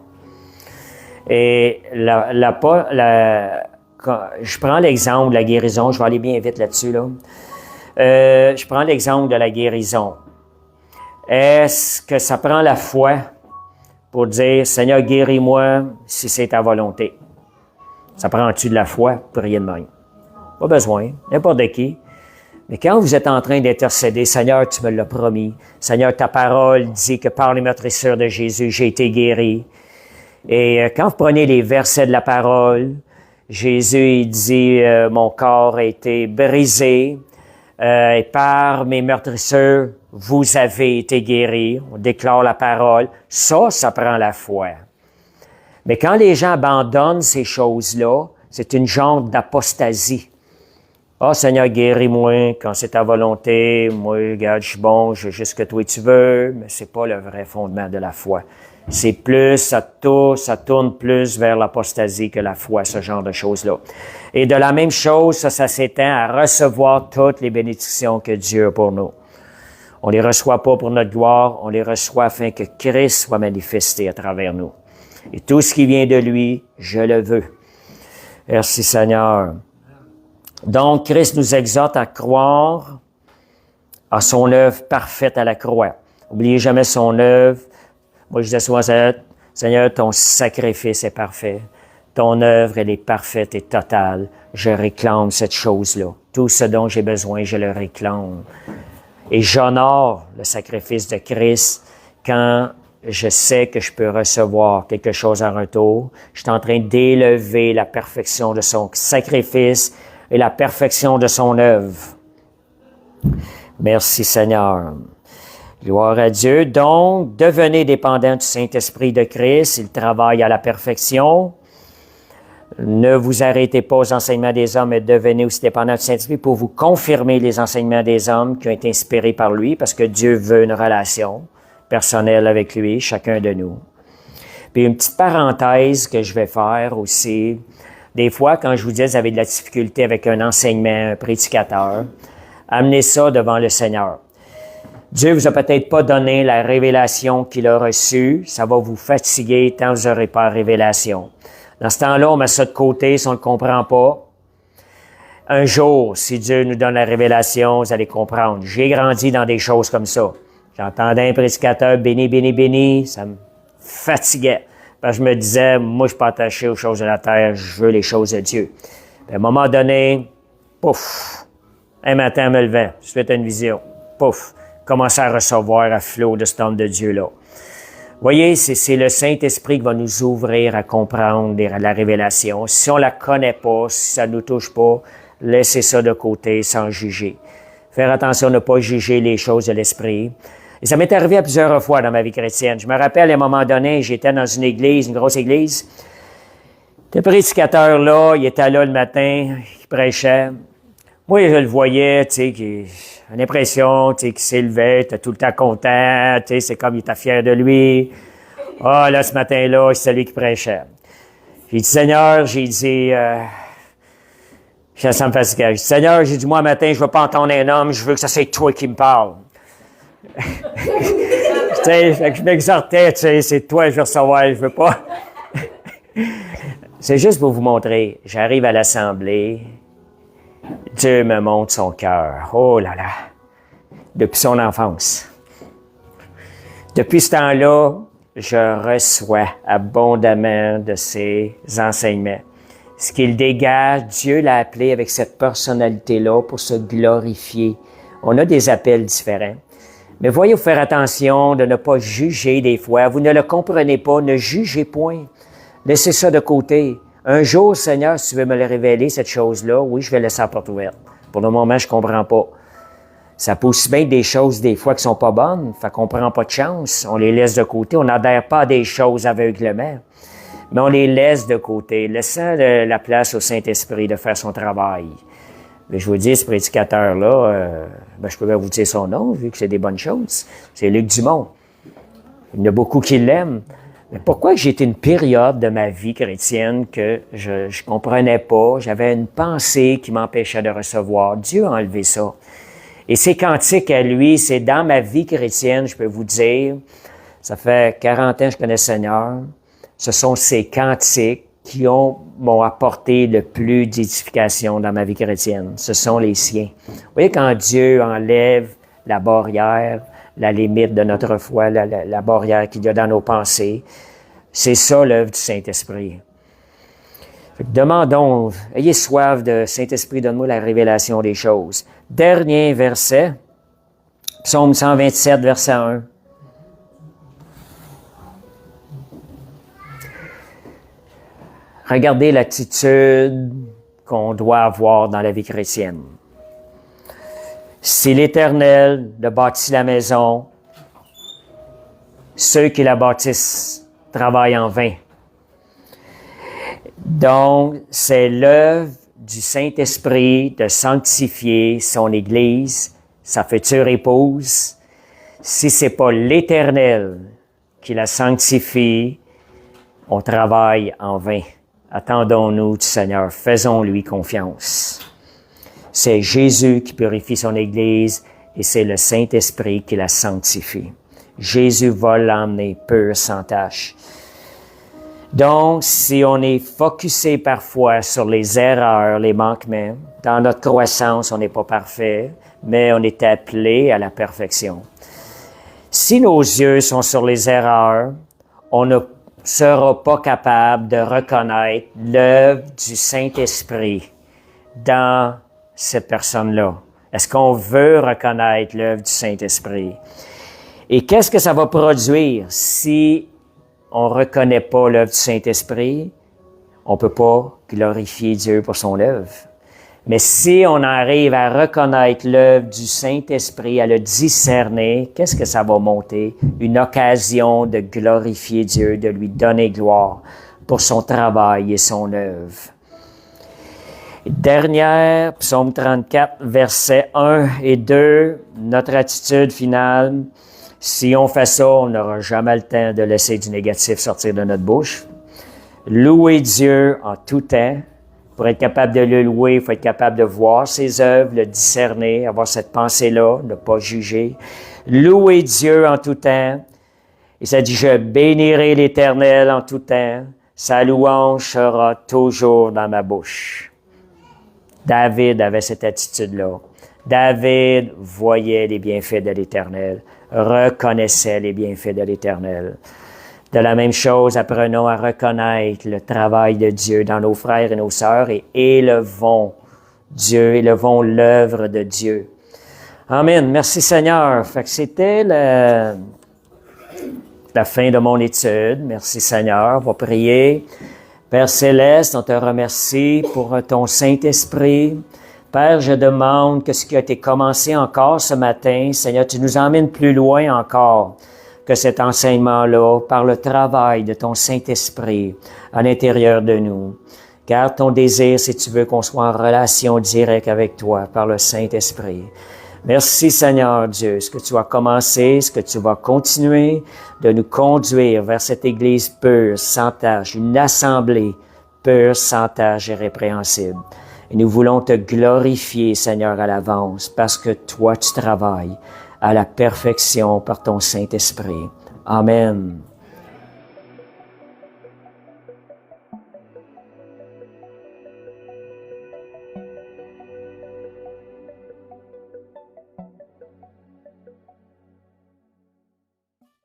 Et je prends l'exemple de la guérison, je vais aller bien vite là-dessus, là. Je prends l'exemple de la guérison. Est-ce que ça prend la foi pour dire, Seigneur, guéris-moi si c'est ta volonté? Ça prend-tu de la foi pour rien de même? Pas besoin, n'importe qui. Mais quand vous êtes en train d'intercéder, Seigneur, tu me l'as promis. Seigneur, ta parole dit que par les meurtrissures de Jésus, j'ai été guéri. Et quand vous prenez les versets de la parole, Jésus, il dit, mon corps a été brisé, et par mes meurtrissures, vous avez été guéris, on déclare la parole, ça prend la foi. Mais quand les gens abandonnent ces choses-là, c'est une genre d'apostasie. Ah, Seigneur, guéris-moi quand c'est ta volonté. Moi, regarde, je suis bon, je veux juste que toi tu veux. Mais c'est pas le vrai fondement de la foi. C'est plus, ça tourne plus vers l'apostasie que la foi, ce genre de choses-là. Et de la même chose, ça s'étend à recevoir toutes les bénédictions que Dieu a pour nous. On les reçoit pas pour notre gloire, on les reçoit afin que Christ soit manifesté à travers nous. Et tout ce qui vient de lui, je le veux. Merci Seigneur. Donc, Christ nous exhorte à croire à son œuvre parfaite à la croix. N'oubliez jamais son œuvre. Moi, je disais souvent, Seigneur, ton sacrifice est parfait. Ton œuvre, elle est parfaite et totale. Je réclame cette chose-là. Tout ce dont j'ai besoin, je le réclame. Et j'honore le sacrifice de Christ quand je sais que je peux recevoir quelque chose en retour. Je suis en train d'élever la perfection de son sacrifice et la perfection de son œuvre. Merci Seigneur. Gloire à Dieu. Donc, devenez dépendant du Saint-Esprit de Christ. Il travaille à la perfection. Ne vous arrêtez pas aux enseignements des hommes, mais devenez aussi dépendant du Saint-Esprit pour vous confirmer les enseignements des hommes qui ont été inspirés par lui, parce que Dieu veut une relation personnelle avec lui, chacun de nous. Puis une petite parenthèse que je vais faire aussi. Des fois, quand je vous dis que vous avez de la difficulté avec un enseignement, un prédicateur, amenez ça devant le Seigneur. Dieu vous a peut-être pas donné la révélation qu'il a reçue. Ça va vous fatiguer tant que vous n'aurez pas la révélation. Dans ce temps-là, on met ça de côté si on ne le comprend pas. Un jour, si Dieu nous donne la révélation, vous allez comprendre. J'ai grandi dans des choses comme ça. J'entendais un prédicateur béni, béni, béni. Ça me fatiguait. Parce que je me disais, moi, je suis pas attaché aux choses de la terre. Je veux les choses de Dieu. Puis à un moment donné, pouf, un matin en me levant, suite à une vision, pouf, commencer à recevoir à flot de cet homme de Dieu-là. Voyez, c'est le Saint-Esprit qui va nous ouvrir à comprendre la révélation. Si on la connaît pas, si ça nous touche pas, laissez ça de côté sans juger. Faire attention à ne pas juger les choses de l'Esprit. Et ça m'est arrivé à plusieurs fois dans ma vie chrétienne. Je me rappelle, à un moment donné, j'étais dans une église, une grosse église. Le prédicateur là, il était là le matin, il prêchait. Moi, je le voyais, tu sais, qui a l'impression, tu sais, qu'il s'élevait, était tout le temps content, tu sais, c'est comme il était fier de lui. Ah, là, ce matin-là, c'est lui qui prêchait. J'ai dit, Seigneur, ça me fatiguait. J'ai dit, Seigneur, j'ai dit, moi, matin, je veux pas entendre un homme, je veux que ça soit toi qui me parle. Tu sais, fait que je m'exhortais, tu sais, c'est toi, je veux recevoir, je veux pas. C'est juste pour vous montrer, j'arrive à l'assemblée, Dieu me montre son cœur. Oh là là! Depuis son enfance. Depuis ce temps-là, je reçois abondamment de ses enseignements. Ce qu'il dégage, Dieu l'a appelé avec cette personnalité-là pour se glorifier. On a des appels différents. Mais voyez, vous faire attention de ne pas juger des fois. Vous ne le comprenez pas, ne jugez point. Laissez ça de côté. Un jour, Seigneur, si tu veux me le révéler, cette chose-là, oui, je vais laisser la porte ouverte. Pour le moment, je comprends pas. Ça peut aussi bien être des choses, des fois, qui sont pas bonnes, fait qu'on prend pas de chance, on les laisse de côté, on n'adhère pas à des choses aveuglement, mais on les laisse de côté, laissant la place au Saint-Esprit de faire son travail. Mais je vous dis, ce prédicateur-là, je peux bien vous dire son nom, vu que c'est des bonnes choses. C'est Luc Dumont. Il y en a beaucoup qui l'aiment. Mais pourquoi j'ai été une période de ma vie chrétienne que je comprenais pas, j'avais une pensée qui m'empêchait de recevoir. Dieu a enlevé ça. Et ces cantiques à lui, c'est dans ma vie chrétienne, je peux vous dire, ça fait 40 ans que je connais le Seigneur, ce sont ces cantiques qui m'ont apporté le plus d'édification dans ma vie chrétienne. Ce sont les siens. Vous voyez, quand Dieu enlève la barrière, la limite de notre foi, la barrière qu'il y a dans nos pensées, c'est ça l'œuvre du Saint-Esprit. Demandons, ayez soif de Saint-Esprit, donne-moi la révélation des choses. Dernier verset, Psaume 127, verset 1. Regardez l'attitude qu'on doit avoir dans la vie chrétienne. Si l'Éternel a bâti la maison, ceux qui la bâtissent travaillent en vain. Donc, c'est l'œuvre du Saint-Esprit de sanctifier son Église, sa future épouse. Si c'est pas l'Éternel qui la sanctifie, on travaille en vain. Attendons-nous du Seigneur, faisons-lui confiance. C'est Jésus qui purifie son Église et c'est le Saint-Esprit qui la sanctifie. Jésus va l'emmener pur, sans tache. Donc, si on est focusé parfois sur les erreurs, les manquements, dans notre croissance, on n'est pas parfait, mais on est appelé à la perfection. Si nos yeux sont sur les erreurs, on ne sera pas capable de reconnaître l'œuvre du Saint-Esprit dans cette personne-là. Est-ce qu'on veut reconnaître l'œuvre du Saint-Esprit? Et qu'est-ce que ça va produire si on ne reconnaît pas l'œuvre du Saint-Esprit? On ne peut pas glorifier Dieu pour son œuvre. Mais si on arrive à reconnaître l'œuvre du Saint-Esprit, à le discerner, qu'est-ce que ça va monter? Une occasion de glorifier Dieu, de lui donner gloire pour son travail et son œuvre. Dernière, Psaume 34, versets 1 et 2, notre attitude finale. Si on fait ça, on n'aura jamais le temps de laisser du négatif sortir de notre bouche. Louer Dieu en tout temps. Pour être capable de le louer, il faut être capable de voir ses œuvres, le discerner, avoir cette pensée-là, ne pas juger. Louer Dieu en tout temps. Et ça dit, je bénirai l'Éternel en tout temps. Sa louange sera toujours dans ma bouche. David avait cette attitude-là. David voyait les bienfaits de l'Éternel, reconnaissait les bienfaits de l'Éternel. De la même chose, apprenons à reconnaître le travail de Dieu dans nos frères et nos sœurs et élevons Dieu, élevons l'œuvre de Dieu. Amen. Merci Seigneur. Fait que c'était la fin de mon étude. Merci Seigneur. On va prier. Père Céleste, on te remercie pour ton Saint-Esprit. Père, je demande que ce qui a été commencé encore ce matin, Seigneur, tu nous emmènes plus loin encore que cet enseignement-là, par le travail de ton Saint-Esprit à l'intérieur de nous. Car ton désir, si tu veux qu'on soit en relation directe avec toi par le Saint-Esprit. Merci Seigneur Dieu, ce que tu as commencé, ce que tu vas continuer de nous conduire vers cette Église pure, sans tache, une assemblée pure, sans tache et répréhensible. Et nous voulons te glorifier Seigneur à l'avance parce que toi tu travailles à la perfection par ton Saint-Esprit. Amen.